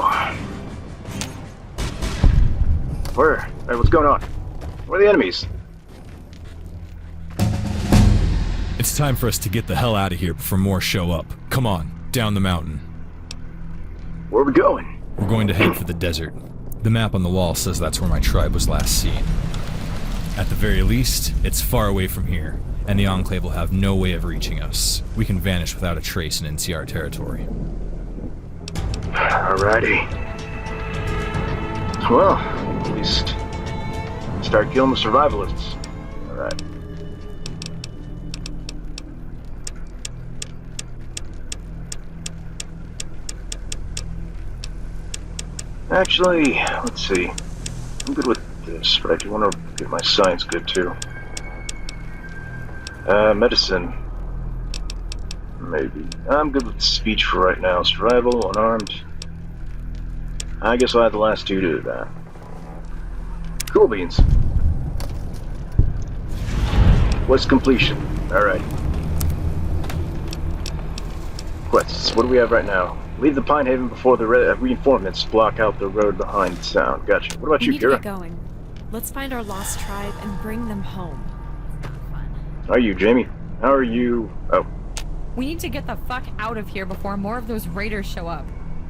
Where? Hey, what's going on? Where are the enemies? It's time for us to get the hell out of here before more show up. Come on, down the mountain. Where are we going? We're going to head for the desert. The map on the wall says that's where my tribe was last seen. At the very least, it's far away from here, and the Enclave will have no way of reaching us. We can vanish without a trace in NCR territory. Alrighty. Well, at least start killing the survivalists. Alright. Actually, let's see. I'm good with this, but I do want to get my science good too. Medicine. Maybe. I'm good with speech for right now. Survival, unarmed. I guess I'll have the last two to do that. Cool beans. What's completion? Alright. Quests. What do we have right now? Leave the Pine Haven before the reinforcements block out the road behind town. Gotcha. What about We you, need to get Kira? going. Let's find our lost tribe and bring them home. How are you, Jamie? How are you? Oh, We need to get the fuck out of here before more of those raiders show up.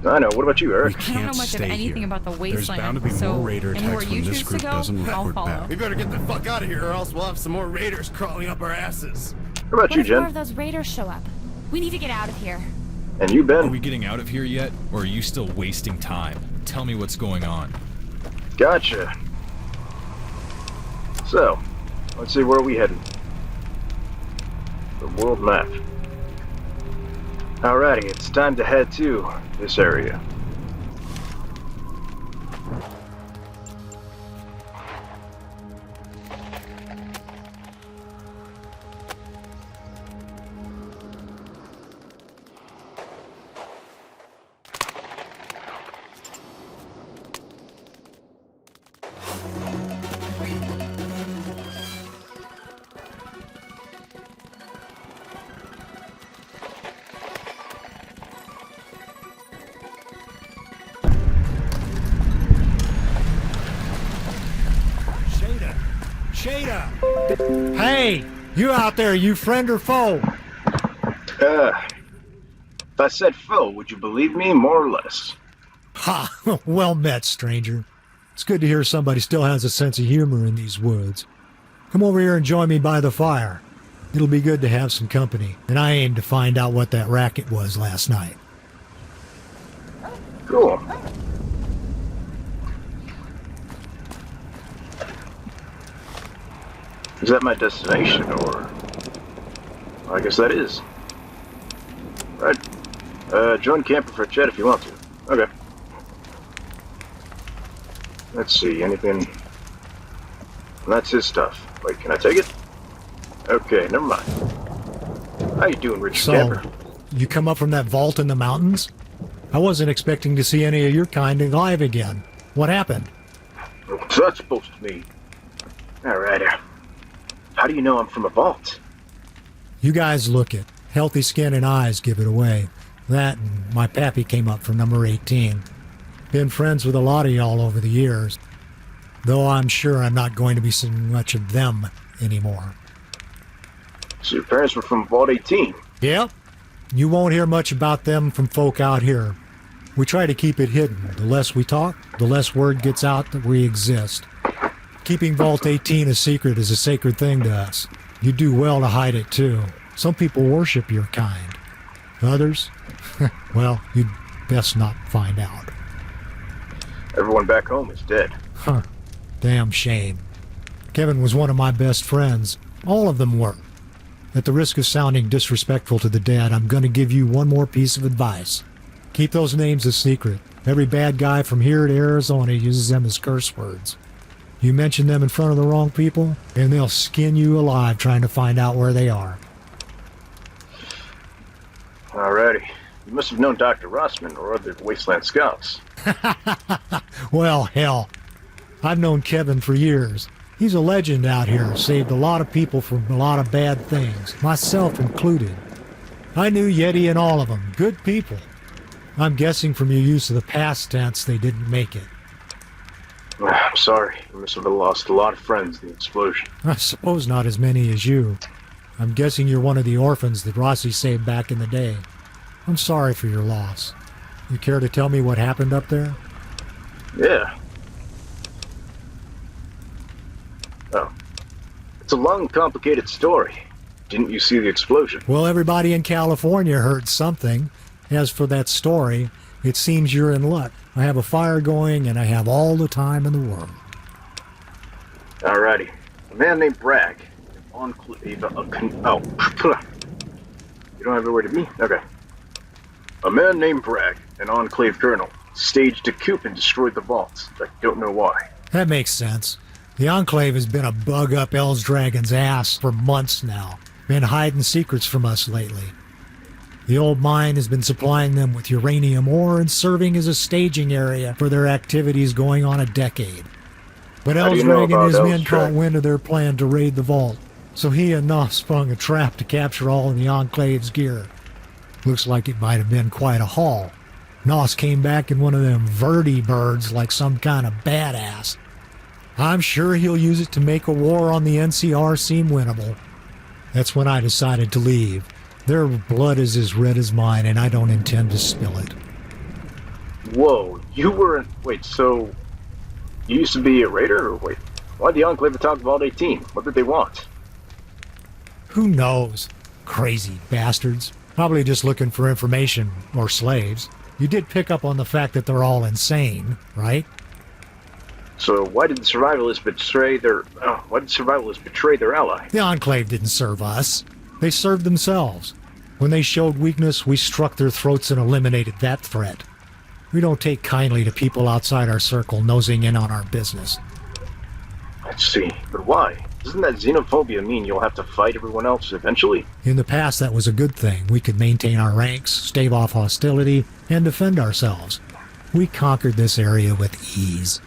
I know. What about you, Eric? I don't know much of anything about the wasteland. bound to be so more raider anywhere attacks you when this choose group to go, doesn't I'll report follow. back. We better get the fuck out of here, or else we'll have some more raiders crawling up our asses. What about What you, if more Jen? of those raiders show up? We need to get out of here. And you, Are Ben? we getting out of here yet, or are you still wasting time? Tell me what's going on. Gotcha. So, let's see, where are we headed? The world map. Alrighty, it's time to head to this area. Hey, you out there, you friend or foe? If I said foe, would you believe me, more or less? Ha! Well met, stranger. It's good to hear somebody still has a sense of humor in these woods. Come over here and join me by the fire. It'll be good to have some company, and I aim to find out what that racket was last night. Cool. Is that my destination, or... I guess that is. Right. Join camper for a chat if you want to. Okay. Let's see, anything... That's his stuff. Wait, can I take it? Okay, never mind. How you doing, Richard Camper? You come up from that vault in the mountains? I wasn't expecting to see any of your kind alive again. What happened? What's that supposed to mean? Alright, how do you know I'm from a vault? You guys look it. Healthy skin and eyes give it away. That and my pappy came up from number 18. Been friends with a lot of y'all over the years. Though I'm sure I'm not going to be seeing much of them anymore. So your parents were from Vault 18? Yep. You won't hear much about them from folk out here. We try to keep it hidden. The less we talk, the less word gets out that we exist. Keeping Vault 18 a secret is a sacred thing to us. You do well to hide it, too. Some people worship your kind. Others? Well, you'd best not find out. Everyone back home is dead. Huh. Damn shame. Kevin was one of my best friends. All of them were. At the risk of sounding disrespectful to the dead, I'm going to give you one more piece of advice. Keep those names a secret. Every bad guy from here to Arizona uses them as curse words. You mention them in front of the wrong people, and they'll skin you alive trying to find out where they are. Alrighty. You must have known Dr. Rossman or other Wasteland Scouts. Well, hell. I've known Kevin for years. He's a legend out here, saved a lot of people from a lot of bad things, myself included. I knew Yeti and all of them, good people. I'm guessing from your use of the past tense they didn't make it. I'm sorry. You must have lost a lot of friends in the explosion. I suppose not as many as you. I'm guessing you're one of the orphans that Rossi saved back in the day. I'm sorry for your loss. You care to tell me what happened up there? Yeah. Oh. It's a long, complicated story. Didn't you see the explosion? Well, everybody in California heard something. As for that story, it seems you're in luck. I have a fire going, and I have all the time in the world. Alrighty. A man named Bragg. You don't have a word to me? Okay. A man named Bragg, an Enclave colonel, staged a coup and destroyed the vaults. I don't know why. That makes sense. The Enclave has been a bug up El's Dragon's ass for months now. Been hiding secrets from us lately. The old mine has been supplying them with uranium ore and serving as a staging area for their activities going on a decade. But El's Dragon and his men caught wind of their plan to raid the vault, so he and Nos sprung a trap to capture all of the Enclave's gear. Looks like it might have been quite a haul. Nos came back in one of them vertibirds like some kind of badass. I'm sure he'll use it to make a war on the NCR seem winnable. That's when I decided to leave. Their blood is as red as mine, and I don't intend to spill it. Whoa, you were... Wait, so... You used to be a raider, or wait... Why'd the Enclave attack Vault 18? What did they want? Who knows? Crazy bastards. Probably just looking for information, or slaves. You did pick up on the fact that they're all insane, right? So why did the survivalists betray their... ally? The Enclave didn't serve us. They served themselves. When they showed weakness, we struck their throats and eliminated that threat. We don't take kindly to people outside our circle nosing in on our business. Let's see, but why? Doesn't that xenophobia mean you'll have to fight everyone else eventually? In the past, that was a good thing. We could maintain our ranks, stave off hostility, and defend ourselves. We conquered this area with ease.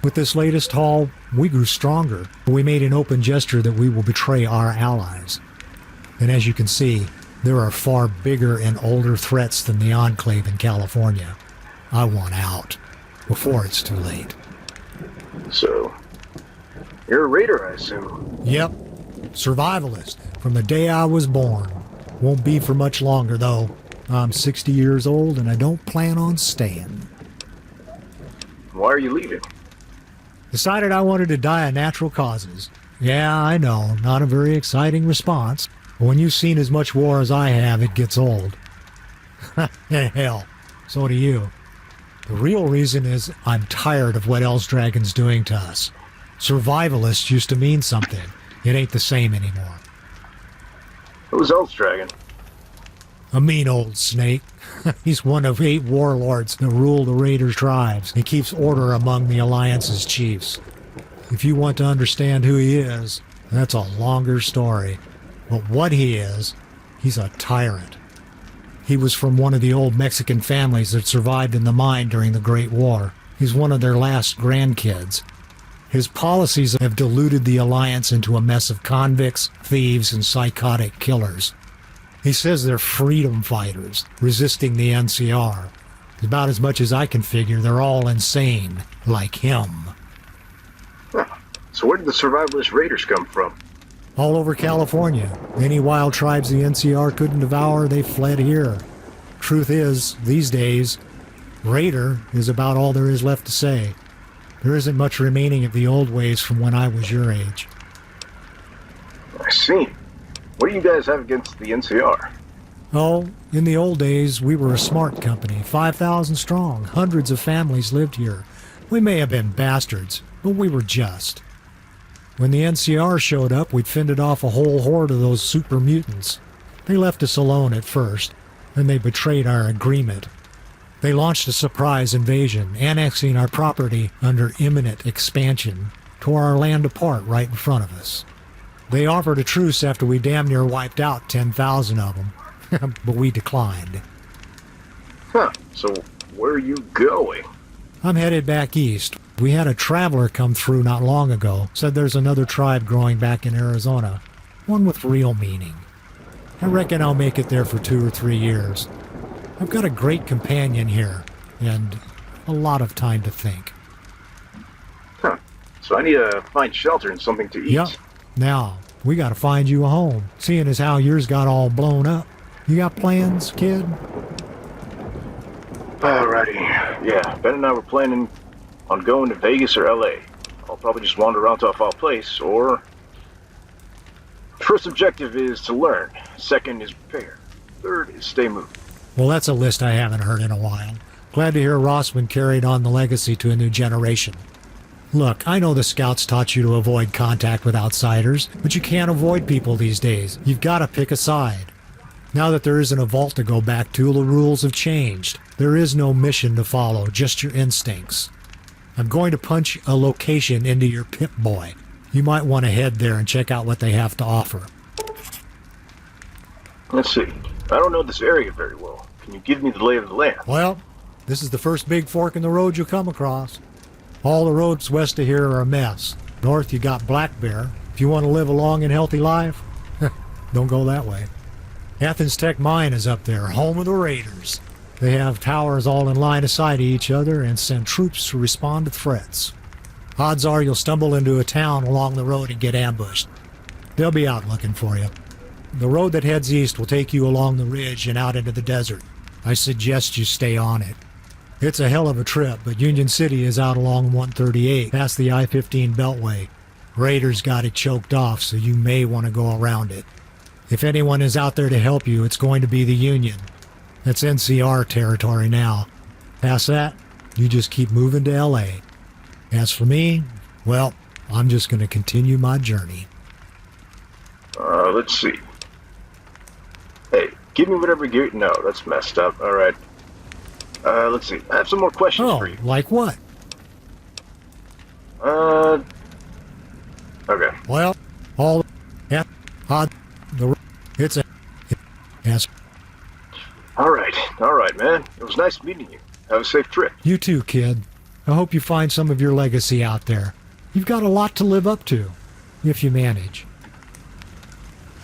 With this latest haul, we grew stronger. We made an open gesture that we will betray our allies. And as you can see, there are far bigger and older threats than the Enclave in California. I want out, before it's too late. So, you're a raider, I assume? Yep. Survivalist from the day I was born. Won't be for much longer, though. I'm 60 years old and I don't plan on staying. Why are you leaving? Decided I wanted to die of natural causes. Yeah, I know, not a very exciting response. But when you've seen as much war as I have, it gets old. Hell, so do you. The real reason is I'm tired of what Else Dragon's doing to us. Survivalist used to mean something. It ain't the same anymore. Who's Else Dragon? A mean old snake. He's one of 8 warlords that rule the Raider tribes and keeps order among the Alliance's chiefs. If you want to understand who he is, that's a longer story. But what he is, he's a tyrant. He was from one of the old Mexican families that survived in the mine during the Great War. He's one of their last grandkids. His policies have diluted the Alliance into a mess of convicts, thieves, and psychotic killers. He says they're freedom fighters, resisting the NCR. About as much as I can figure, they're all insane, like him. Huh. So where did the Survivalist Raiders come from? All over California. Any wild tribes the NCR couldn't devour, they fled here. Truth is, these days, Raider is about all there is left to say. There isn't much remaining of the old ways from when I was your age. I see. What do you guys have against the NCR? Oh, in the old days, we were a smart company, 5,000 strong. Hundreds of families lived here. We may have been bastards, but we were just. When the NCR showed up, we'd fended off a whole horde of those super mutants. They left us alone at first, then they betrayed our agreement. They launched a surprise invasion, annexing our property under imminent expansion, tore our land apart right in front of us. They offered a truce after we damn near wiped out 10,000 of them, but we declined. Huh, so where are you going? I'm headed back east. We had a traveler come through not long ago, said there's another tribe growing back in Arizona, one with real meaning. I reckon I'll make it there for 2 or 3 years. I've got a great companion here, and a lot of time to think. Huh, so I need to find shelter and something to eat. Yup. Now, we gotta find you a home, seeing as how yours got all blown up. You got plans, kid? Alrighty. Yeah, Ben and I were planning on going to Vegas or LA. I'll probably just wander around to a foul place, or... First objective is to learn. Second is prepare. Third is stay moving. Well, that's a list I haven't heard in a while. Glad to hear Rossman carried on the legacy to a new generation. Look, I know the Scouts taught you to avoid contact with outsiders, but you can't avoid people these days. You've got to pick a side. Now that there isn't a vault to go back to, the rules have changed. There is no mission to follow, just your instincts. I'm going to punch a location into your Pip-Boy. You might want to head there and check out what they have to offer. Let's see. I don't know this area very well. Can you give me the lay of the land? Well, this is the first big fork in the road you'll come across. All the roads west of here are a mess. North you got Black Bear. If you want to live a long and healthy life, don't go that way. Athens Tech Mine is up there, home of the Raiders. They have towers all in line of sight of each other and send troops to respond to threats. Odds are you'll stumble into a town along the road and get ambushed. They'll be out looking for you. The road that heads east will take you along the ridge and out into the desert. I suggest you stay on it. It's a hell of a trip, but Union City is out along 138, past the I-15 Beltway. Raiders got it choked off, so you may want to go around it. If anyone is out there to help you, it's going to be the Union. That's NCR territory now. Past that, you just keep moving to LA. As for me, well, I'm just going to continue my journey. Let's see. Hey, give me whatever gear. No, that's messed up. Alright. Let's see. I have some more questions for you. Like what? Okay. Well, all yeah, it's a yes. Alright, man. It was nice meeting you. Have a safe trip. You too, kid. I hope you find some of your legacy out there. You've got a lot to live up to, if you manage.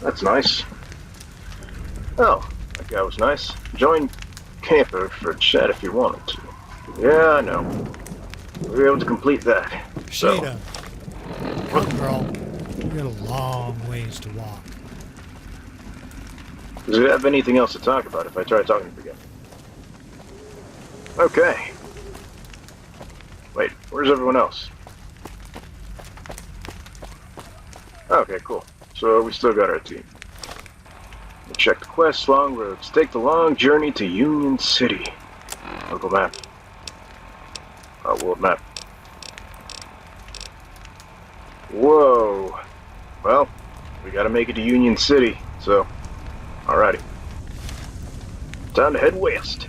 That's nice. Oh, that guy was nice. Join Camper for a chat if you wanted to. Yeah, I know. We were able to complete that. So, Shada. Come, girl. got a long ways to walk. Does it have anything else to talk about if I try talking again? Okay. Wait, where's everyone else? Okay, cool. So we still got our team. We'll check the quest, long roads. Take the long journey to Union City. Local map. World map. Whoa. Well, we gotta make it to Union City, so... Alrighty. Time to head west.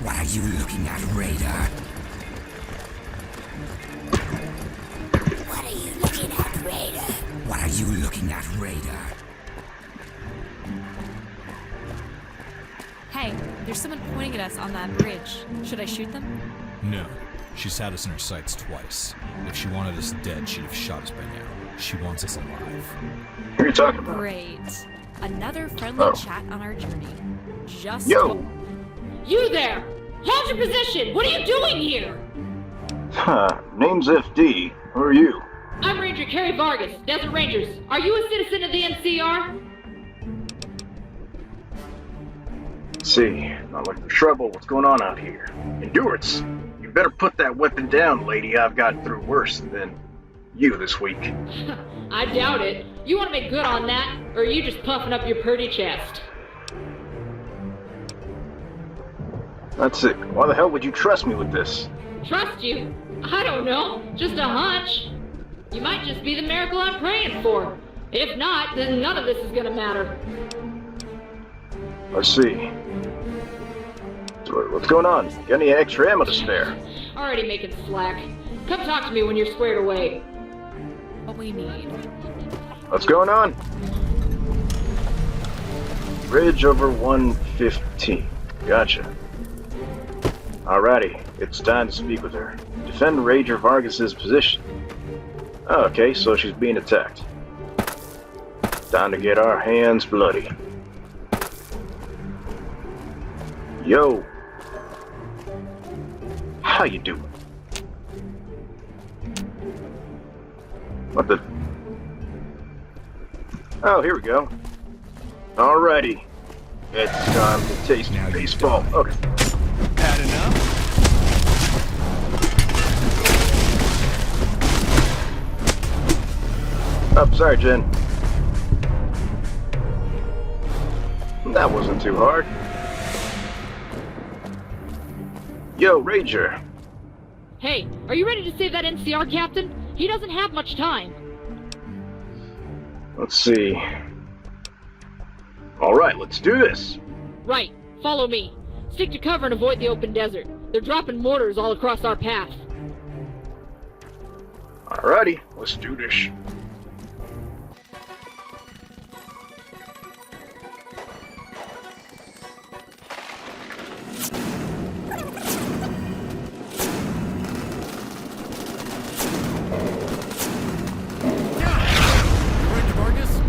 What are you looking at, Raider? What are you looking at, Raider? What are you looking at, Raider? Hey, there's someone pointing at us on that bridge. Should I shoot them? No. She's had us in her sights twice. If she wanted us dead, she'd have shot us by now. She wants us alive. What are you talking about? Great. Another friendly chat on our journey. Just Yo! You there! Hold your position! What are you doing here? Name's FD. Who are you? I'm Ranger Carrie Vargas, Desert Rangers. Are you a citizen of the NCR? Let's see. Not looking for trouble. What's going on out here? Endurance. You better put that weapon down, lady. I've gotten through worse than you this week. I doubt it. You want to make good on that, or are you just puffing up your purty chest? That's it. Why the hell would you trust me with this? Trust you? I don't know. Just a hunch. You might just be the miracle I'm praying for. If not, then none of this is gonna matter. Let's see. So what's going on? Got any extra ammo to spare? Already making slack. Come talk to me when you're squared away. what we need. What's going on? Bridge over 115. Gotcha. Alrighty, it's time to speak with her. Defend Ranger Vargas's position. Okay, so she's being attacked. Time to get our hands bloody. Yo. How you doing? What the? Oh, here we go. Alrighty. It's time to taste baseball. Okay. Had enough? Oh, sorry, Jen. That wasn't too hard. Yo, Ranger. Hey, are you ready to save that NCR captain? He doesn't have much time. Let's see. Alright, let's do this. Right, follow me. Stick to cover and avoid the open desert. They're dropping mortars all across our path. Alrighty, let's do this. Ranger Vargas?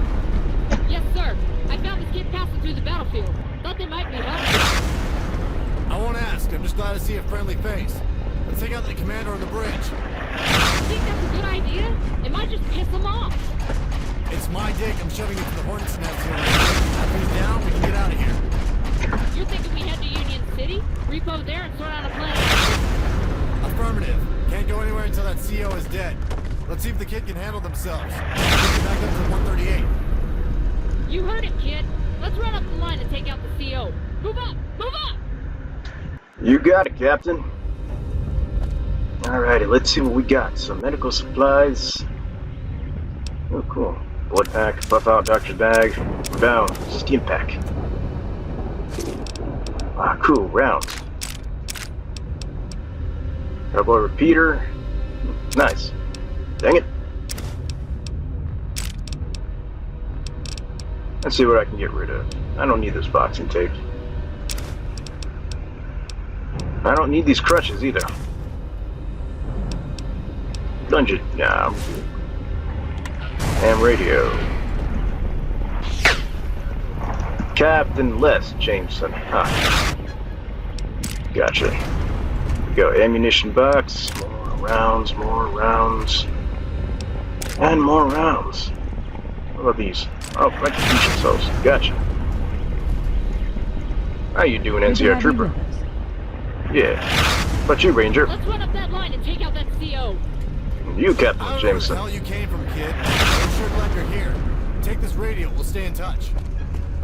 Yes, sir. I found this kid passing through the battlefield. Thought they might need help. I won't ask. I'm just glad to see a friendly face. Let's take out the commander on the bridge. You think that's a good idea? It might just piss them off. It's my dick. I'm shoving it to the hornet's nest here. After he's down, we can get out of here. You're thinking we head to Union City? Repo there and sort out a plan? Affirmative. Can't go anywhere until that CO is dead. Let's see if the kid can handle themselves. Get back up to 138. You heard it, kid. Let's run up the line and take out the CO. Move up! Move up! You got it, Captain. Alrighty, let's see what we got. Some medical supplies. Oh, cool. Blood pack, buff out, doctor's bag. We're down. Steam pack. Ah, cool. Rounds. Cowboy repeater. Nice. Dang it. Let's see what I can get rid of. I don't need this boxing tape. I don't need these crutches either. Dungeon. Nah. And radio. Captain Les Jameson. Huh. Gotcha. Here we go. Ammunition box. More rounds, and more rounds. What about these? Oh, execution cells. Gotcha. How you doing, NCR Trooper? Yeah. How about you, Ranger? Let's run up that line and take out that CO. You, Captain I don't know where the Jameson. hell you came from, kid. I'm sure glad you're here. Take this radio. We'll stay in touch.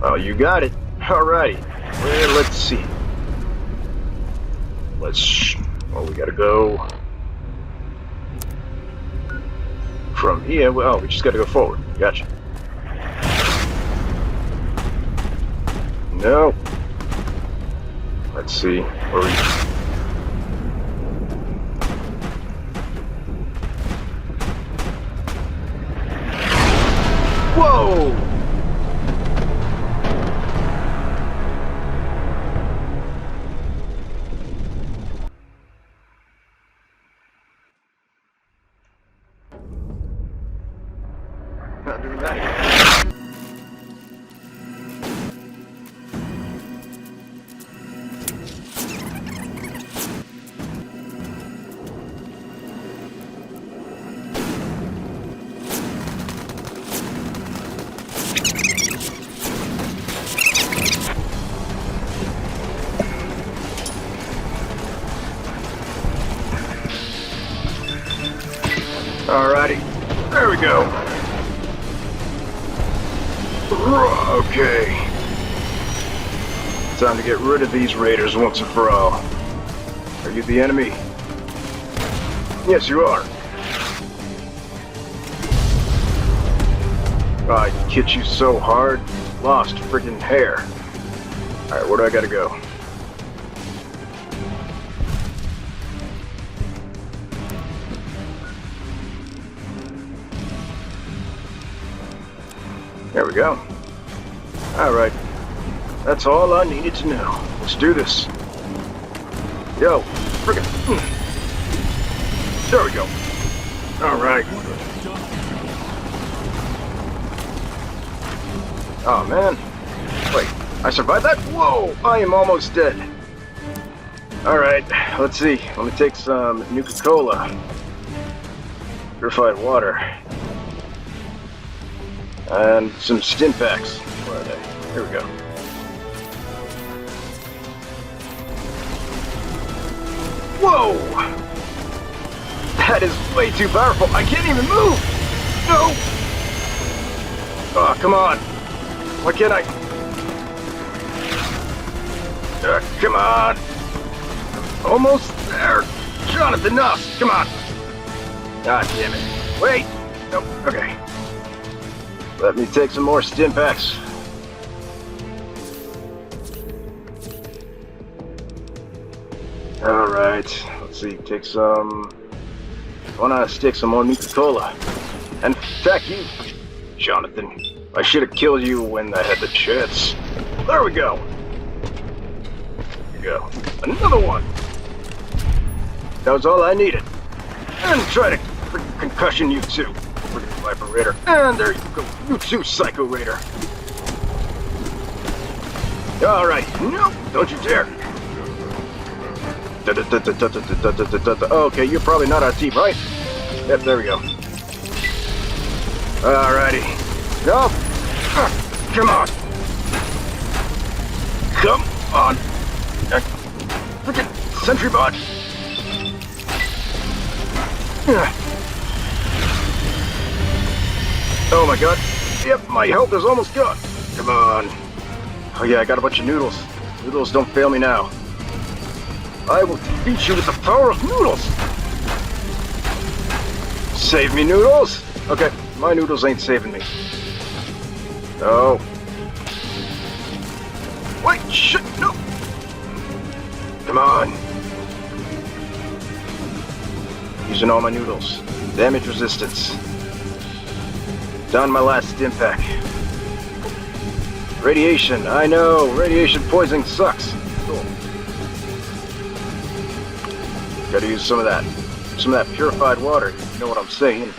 Oh, you got it. Alrighty. Well, let's see. Well, we gotta go from here. Well, we just gotta go forward. Gotcha. No. Let's see. Where we... Whoa! Not doing that again. Alrighty, there we go. Okay. Time to get rid of these raiders once and for all. Are you the enemy? Yes, you are. I hit you so hard, lost friggin' hair. Alright, where do I gotta go? There we go. Alright. That's all I needed to know. Let's do this. Yo, friggin'. There we go. Alright. Oh man. Wait, I survived that? Whoa! I am almost dead. Alright, let's see. Let me take some Nuka-Cola. Purified water. And some stim packs. Where are they? Here we go. Whoa! That is way too powerful. I can't even move! No! Oh, come on. Why can't I? Come on. Almost there. Jonathan, no. Come on. God damn it. Wait. Nope. Okay. Let me take some more stim packs. Alright, let's see, take some... I wanna stick some more Nuka-Cola. And attack you, Jonathan. I should have killed you when I had the chance. There we go. Here we go. Another one. That was all I needed. And try to concussion you too. Viper Raider. And there you go. You too, Psycho Raider. Alright. Nope. Don't you dare. Okay, you're probably not our team, right? Yep, there we go. Alrighty. Nope. Come on. Come on. Frickin' Sentry Bot. Oh my god. Yep, my health is almost gone. Come on. Oh yeah, I got a bunch of noodles. Noodles don't fail me now. I will defeat you with the power of noodles. Save me, noodles! Okay, my noodles ain't saving me. No. Wait, shit, no! Come on. Using all my noodles. Damage resistance. Down my last stim pack. Radiation, I know. Radiation poisoning sucks. Cool. Gotta use some of that. Some of that purified water. You know what I'm saying.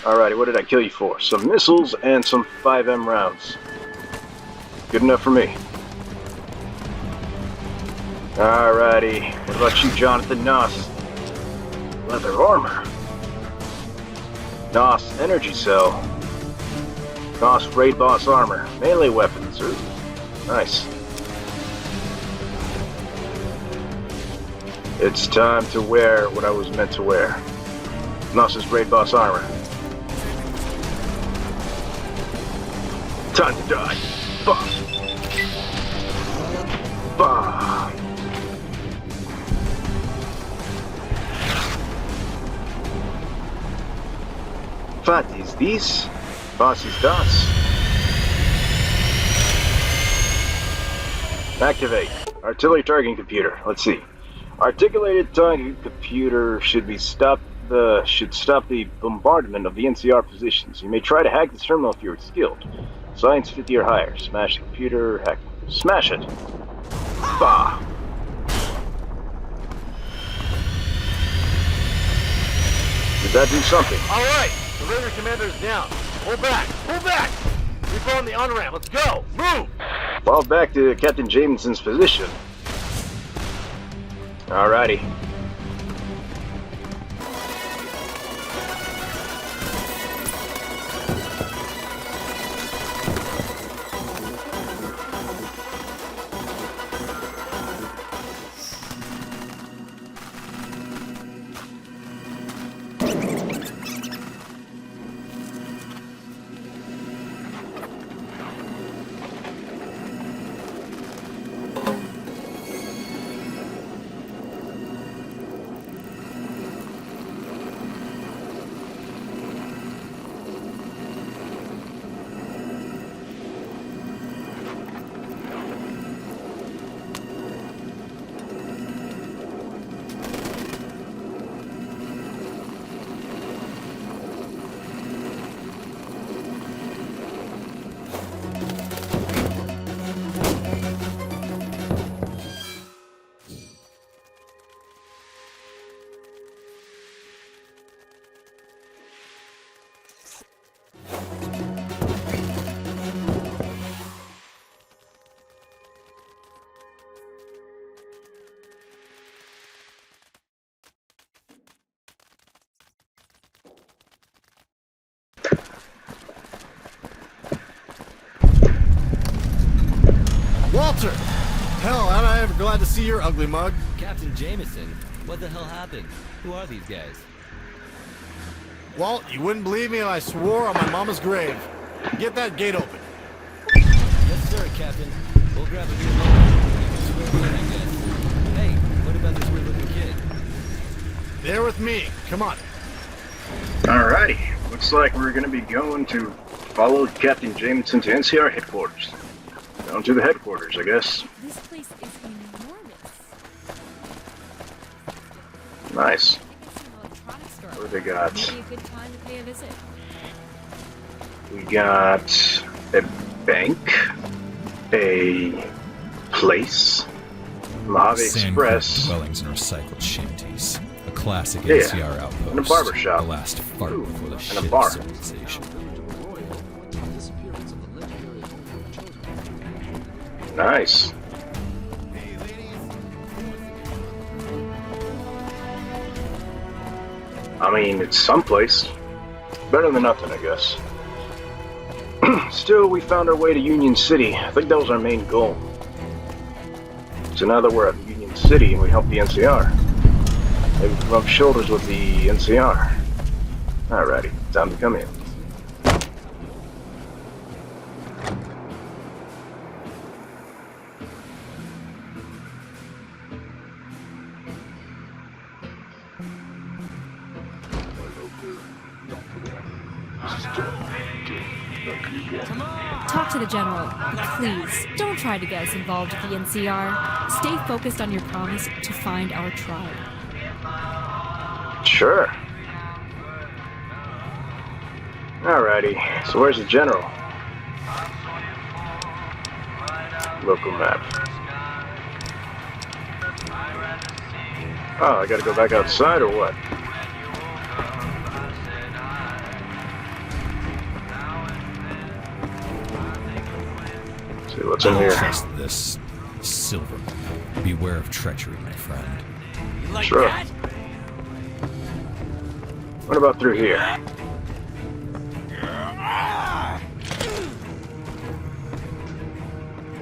Alrighty, what did I kill you for? Some missiles and some 5M rounds. Good enough for me. Alrighty, what about you, Jonathan Noss? Leather armor. Noss energy cell. Noss raid boss armor. Melee weapons. Ooh, nice. It's time to wear what I was meant to wear. Noss's raid boss armor. Time to die. Bah. Bah. What is this? Boss's dots. Activate. Artillery targeting computer. Let's see. Articulated targeting computer should stop the bombardment of the NCR positions. You may try to hack the terminal if you're skilled. Science 50 or higher. Smash the computer. Hack. Smash it. Bah. Did that do something? All right. The radar commander is down. Pull back! Pull back! We're on the on-ramp. Let's go! Move! Fall back to Captain Jamieson's position. Alrighty. Walter! Hell, am I ever glad to see your ugly mug. Captain Jameson, what the hell happened? Who are these guys? Walt, you wouldn't believe me if I swore on my mama's grave. Get that gate open. Yes, sir, Captain. We'll grab a beer later. Hey, what about this weird-looking kid? They're with me. Come on. Alrighty. Looks like we're gonna be going to follow Captain Jameson to NCR headquarters. Down to the headquarters, I guess. This place is enormous. Nice. What do they got? Maybe a good time to pay a visit. We got a bank, a place, Mojave Express, dwellings and recycled shanties. A classic Yeah, NCR outpost. and a barber shop. The last fart Ooh, before the and shit a bar. of civilization. Nice. I mean, it's someplace. Better than nothing, I guess. Still, we found our way to Union City. I think that was our main goal. So now that we're at Union City and we help the NCR, maybe we can rub shoulders with the NCR. Alrighty, time to come in. Talk to the General, but please, don't try to get us involved with the NCR. Stay focused on your promise to find our tribe. Sure. Alrighty, so where's the General? Local map. Oh, I gotta go back outside or what? Let's see what's in Don't here. trust this Silverman. Beware of treachery, my friend. Sure. What about through here?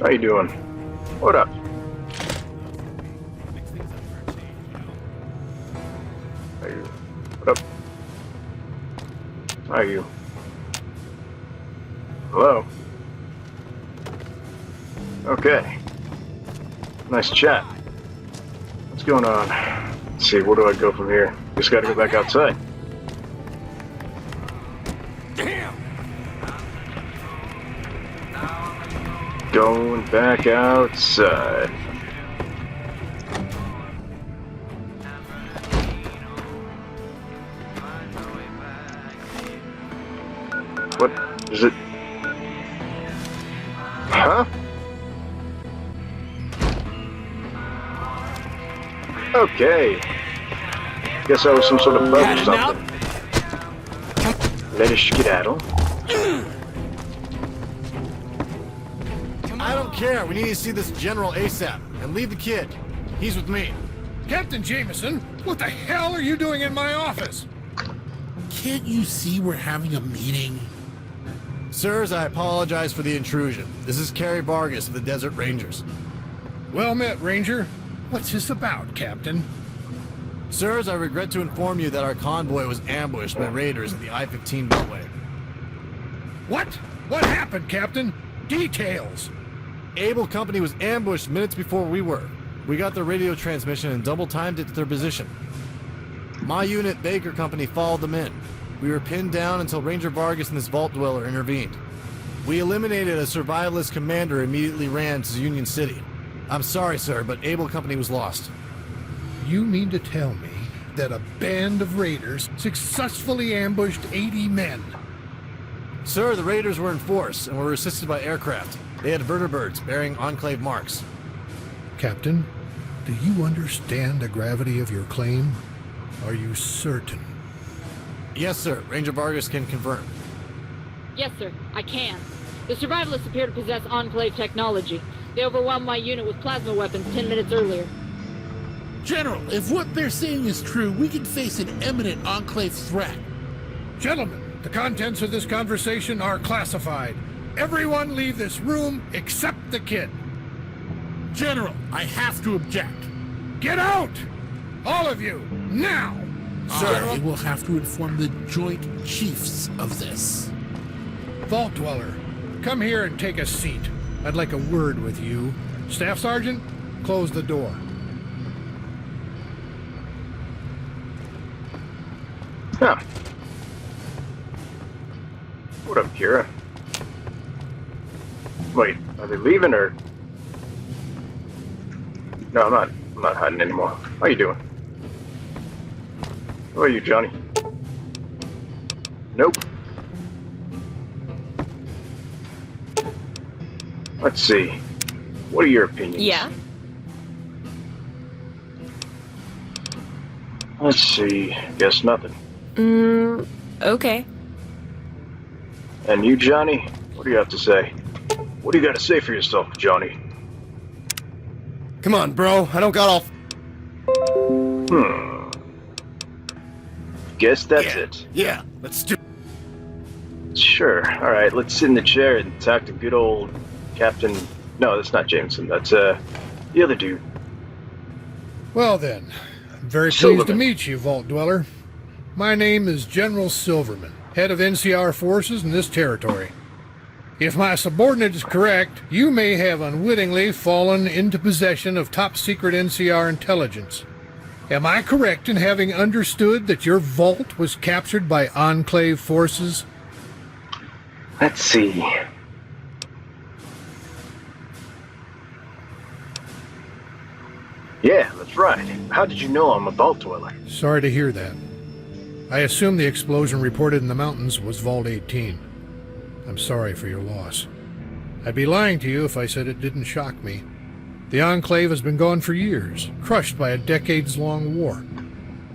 How you doing? What up? How you? What up? How are you? Hello? Okay. Nice chat. What's going on? Let's see, where do I go from here? Just gotta go back outside. Going back outside. What is it? Huh? Okay. Guess that was some sort of bug or something. Let us skedaddle. I don't care. We need to see this general ASAP. And leave the kid. He's with me. Captain Jameson, what the hell are you doing in my office? Can't you see we're having a meeting? Sirs, I apologize for the intrusion. This is Kerry Vargas of the Desert Rangers. Well met, Ranger. What's this about, Captain? Sirs, I regret to inform you that our convoy was ambushed by raiders at the I-15 Beltway. What? What happened, Captain? Details. Able Company was ambushed minutes before we were. We got their radio transmission and double timed it to their position. My unit, Baker Company, followed them in. We were pinned down until Ranger Vargas and this Vault Dweller intervened. We eliminated a survivalist commander and immediately ran to Union City. I'm sorry, sir, but Able Company was lost. You mean to tell me that a band of raiders successfully ambushed 80 men? Sir, the raiders were in force and were assisted by aircraft. They had vertibirds bearing Enclave marks. Captain, do you understand the gravity of your claim? Are you certain? Yes, sir. Ranger Vargas can confirm. Yes, sir, I can. The survivalists appear to possess Enclave technology. They overwhelmed my unit with plasma weapons 10 minutes earlier. General, if what they're saying is true, we can face an imminent Enclave threat. Gentlemen, the contents of this conversation are classified. Everyone leave this room except the kid. General, I have to object. Get out! All of you, now! Sir, I will have to inform the Joint Chiefs of this. Vault Dweller, come here and take a seat. I'd like a word with you. Staff Sergeant, close the door. Huh. What up, Kira? Wait, are they leaving or? No, I'm not hiding anymore. How you doing? How are you, Johnny? Nope. Let's see. What are your opinions? Yeah? Let's see. Guess nothing. Okay. And you, Johnny? What do you have to say? What do you got to say for yourself, Johnny? Come on, bro. I don't got all... Guess that's it. Yeah, let's do... Sure. Alright, let's sit in the chair and talk to good old Captain... No, that's not Jameson. That's, the other dude. Well then, I'm very pleased Silverman. to meet you, Vault Dweller. My name is General Silverman, head of NCR forces in this territory. If my subordinate is correct, you may have unwittingly fallen into possession of top-secret NCR intelligence. Am I correct in having understood that your vault was captured by Enclave forces? Let's see. Yeah, that's right. How did you know I'm a vault dweller? Sorry to hear that. I assume the explosion reported in the mountains was Vault 18. I'm sorry for your loss. I'd be lying to you if I said it didn't shock me. The Enclave has been gone for years, crushed by a decades-long war.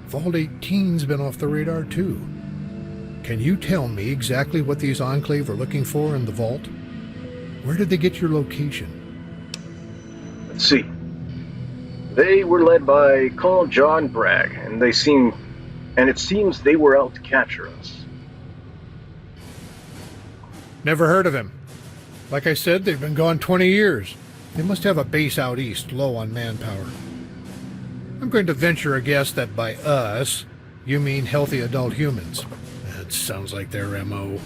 Vault 18's been off the radar too. Can you tell me exactly what these Enclave are looking for in the vault? Where did they get your location? Let's see. They were led by Colonel John Bragg, and it seems they were out to capture us. Never heard of him. Like I said, they've been gone 20 years. They must have a base out east, low on manpower. I'm going to venture a guess that by us, you mean healthy adult humans. That sounds like their M.O.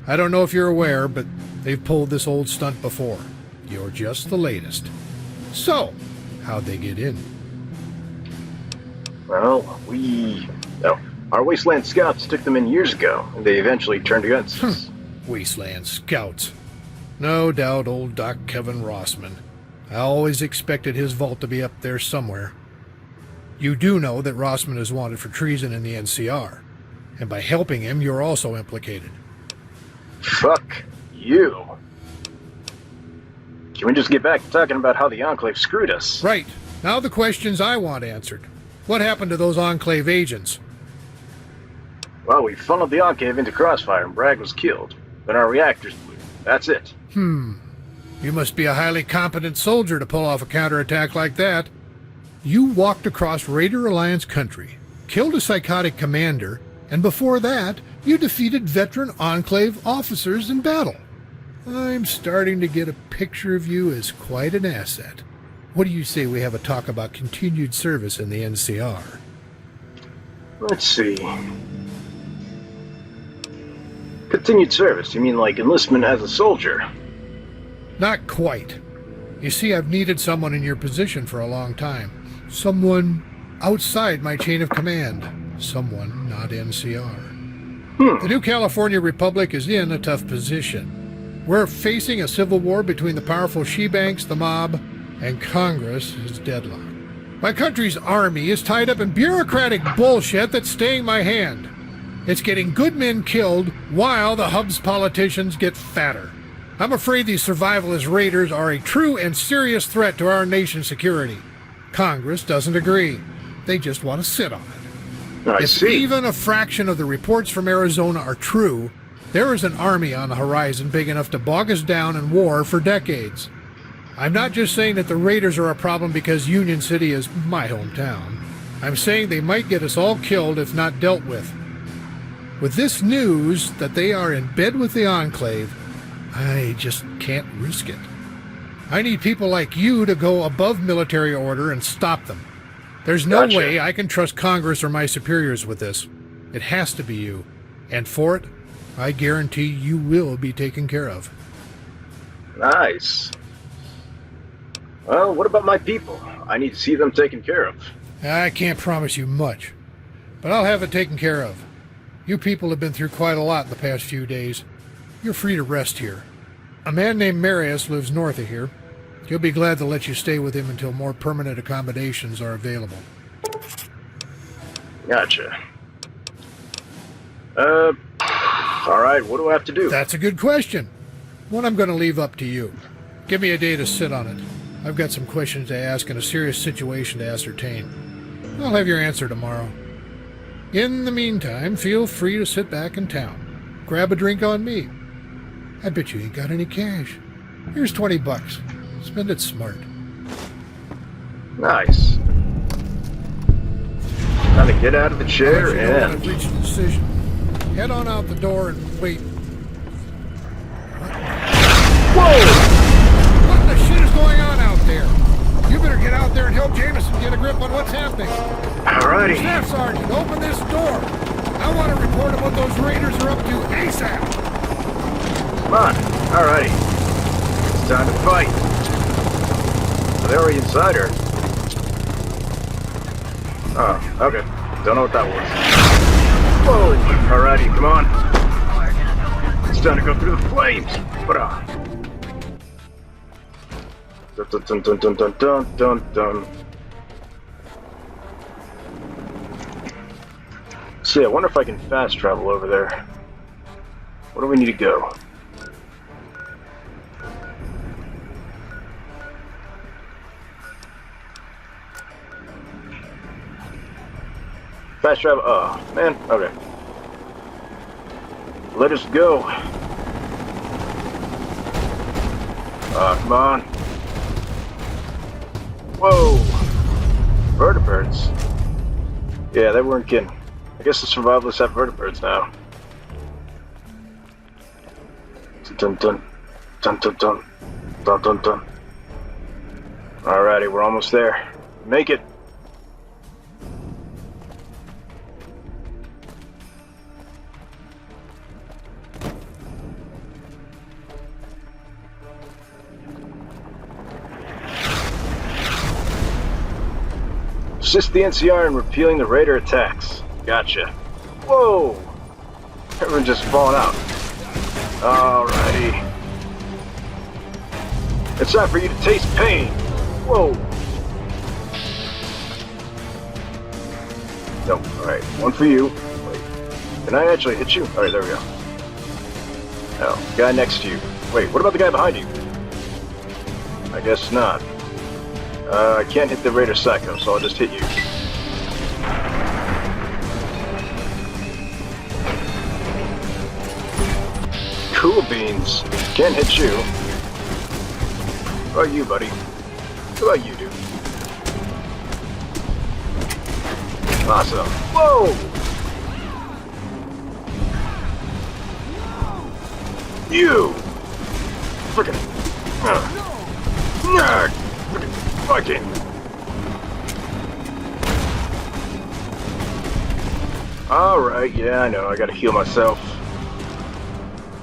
I don't know if you're aware, but they've pulled this old stunt before. You're just the latest. So, how'd they get in? Well, our Wasteland Scouts took them in years ago, and they eventually turned against us. Wasteland Scouts. No doubt old Doc Kevin Rossman. I always expected his vault to be up there somewhere. You do know that Rossman is wanted for treason in the NCR, and by helping him, you're also implicated. Fuck you. Can we just get back to talking about how the Enclave screwed us? Right. Now the questions I want answered. What happened to those Enclave agents? Well, we funneled the Enclave into Crossfire and Bragg was killed. Then our reactors blew. That's it. You must be a highly competent soldier to pull off a counterattack like that. You walked across Raider Alliance country, killed a psychotic commander, and before that, you defeated veteran Enclave officers in battle. I'm starting to get a picture of you as quite an asset. What do you say we have a talk about continued service in the NCR? Let's see. Continued service? You mean like enlistment as a soldier? Not quite. You see, I've needed someone in your position for a long time. Someone outside my chain of command. Someone not NCR. The New California Republic is in a tough position. We're facing a civil war between the powerful she-banks, the mob, and Congress is deadlocked. My country's army is tied up in bureaucratic bullshit that's staying my hand. It's getting good men killed while the hub's politicians get fatter. I'm afraid these survivalist raiders are a true and serious threat to our nation's security. Congress doesn't agree. They just want to sit on it. If even a fraction of the reports from Arizona are true, there is an army on the horizon big enough to bog us down in war for decades. I'm not just saying that the raiders are a problem because Union City is my hometown. I'm saying they might get us all killed if not dealt with. With this news that they are in bed with the Enclave, I just can't risk it. I need people like you to go above military order and stop them. There's no way I can trust Congress or my superiors with this. It has to be you. And for it, I guarantee you will be taken care of. Nice. Well, what about my people? I need to see them taken care of. I can't promise you much, but I'll have it taken care of. You people have been through quite a lot in the past few days. You're free to rest here. A man named Marius lives north of here. He'll be glad to let you stay with him until more permanent accommodations are available. Gotcha. Alright, what do I have to do? That's a good question. One I'm going to leave up to you. Give me a day to sit on it. I've got some questions to ask and a serious situation to ascertain. I'll have your answer tomorrow. In the meantime, feel free to sit back in town. Grab a drink on me. I bet you ain't got any cash. Here's $20. Spend it smart. Nice. Time to get out of the chair and... I've reached a decision. Head on out the door and wait. Whoa! What the shit is going on out there? You better get out there and help Jameson get a grip on what's happening. Alrighty. Staff Sergeant, open this door. I want to report on what those raiders are up to ASAP. Come on. Alrighty. It's time to fight. They're already inside her. Oh, okay. Don't know what that was. Whoa! Alrighty, come on. Let's It's time to go through the flames. But dun dun dun dun dun dun dun dun. See, I wonder if I can fast travel over there. Where do we need to go? Fast travel. Oh, man. Okay. Let us go. Come on. Whoa. Vertibirds. Yeah, they weren't kidding. I guess the survivalists have vertibirds now. Dun dun dun dun dun dun dun dun. Alrighty, we're almost there. Make it. Assist the NCR in repealing the Raider attacks. Gotcha. Whoa! Everyone just falling out. Alrighty. It's time for you to taste pain. Whoa! Nope. Alright, one for you. Wait. Can I actually hit you? Alright, there we go. Oh, guy next to you. Wait, what about the guy behind you? I guess not. I can't hit the Raider Psycho, so I'll just hit you. Cool beans. Can't hit you. What about you, buddy? What about you, dude? Awesome. Whoa! You! Frickin'. Nerd! Fucking. Alright, yeah, I know, I gotta heal myself.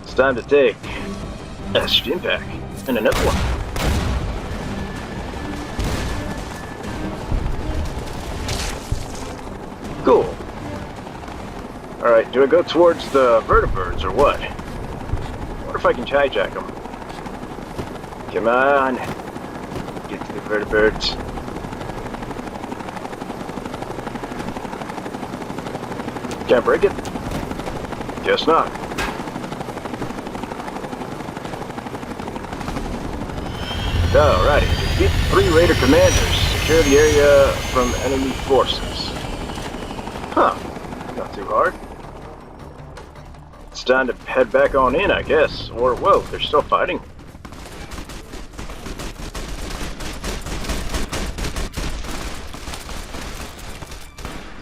It's time to take a stim pack and another one. Cool. Alright, do I go towards the vertibirds or what? I wonder if I can hijack them. Come on. Get to the vertibirds. Can't break it? Guess not. Alrighty. Defeat 3 Raider commanders. Secure the area from enemy forces. Huh. Not too hard. It's time to head back on in, I guess. Or, whoa, they're still fighting.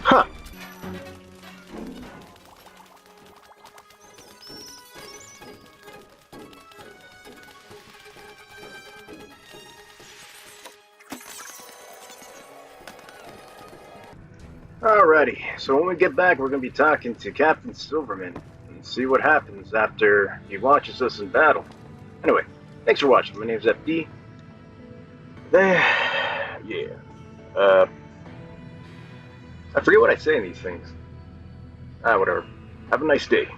Huh. Alrighty, so when we get back, we're going to be talking to Captain Silverman and see what happens after he watches us in battle. Anyway, thanks for watching. My name's FD. Yeah. I forget what I say in these things. Whatever. Have a nice day.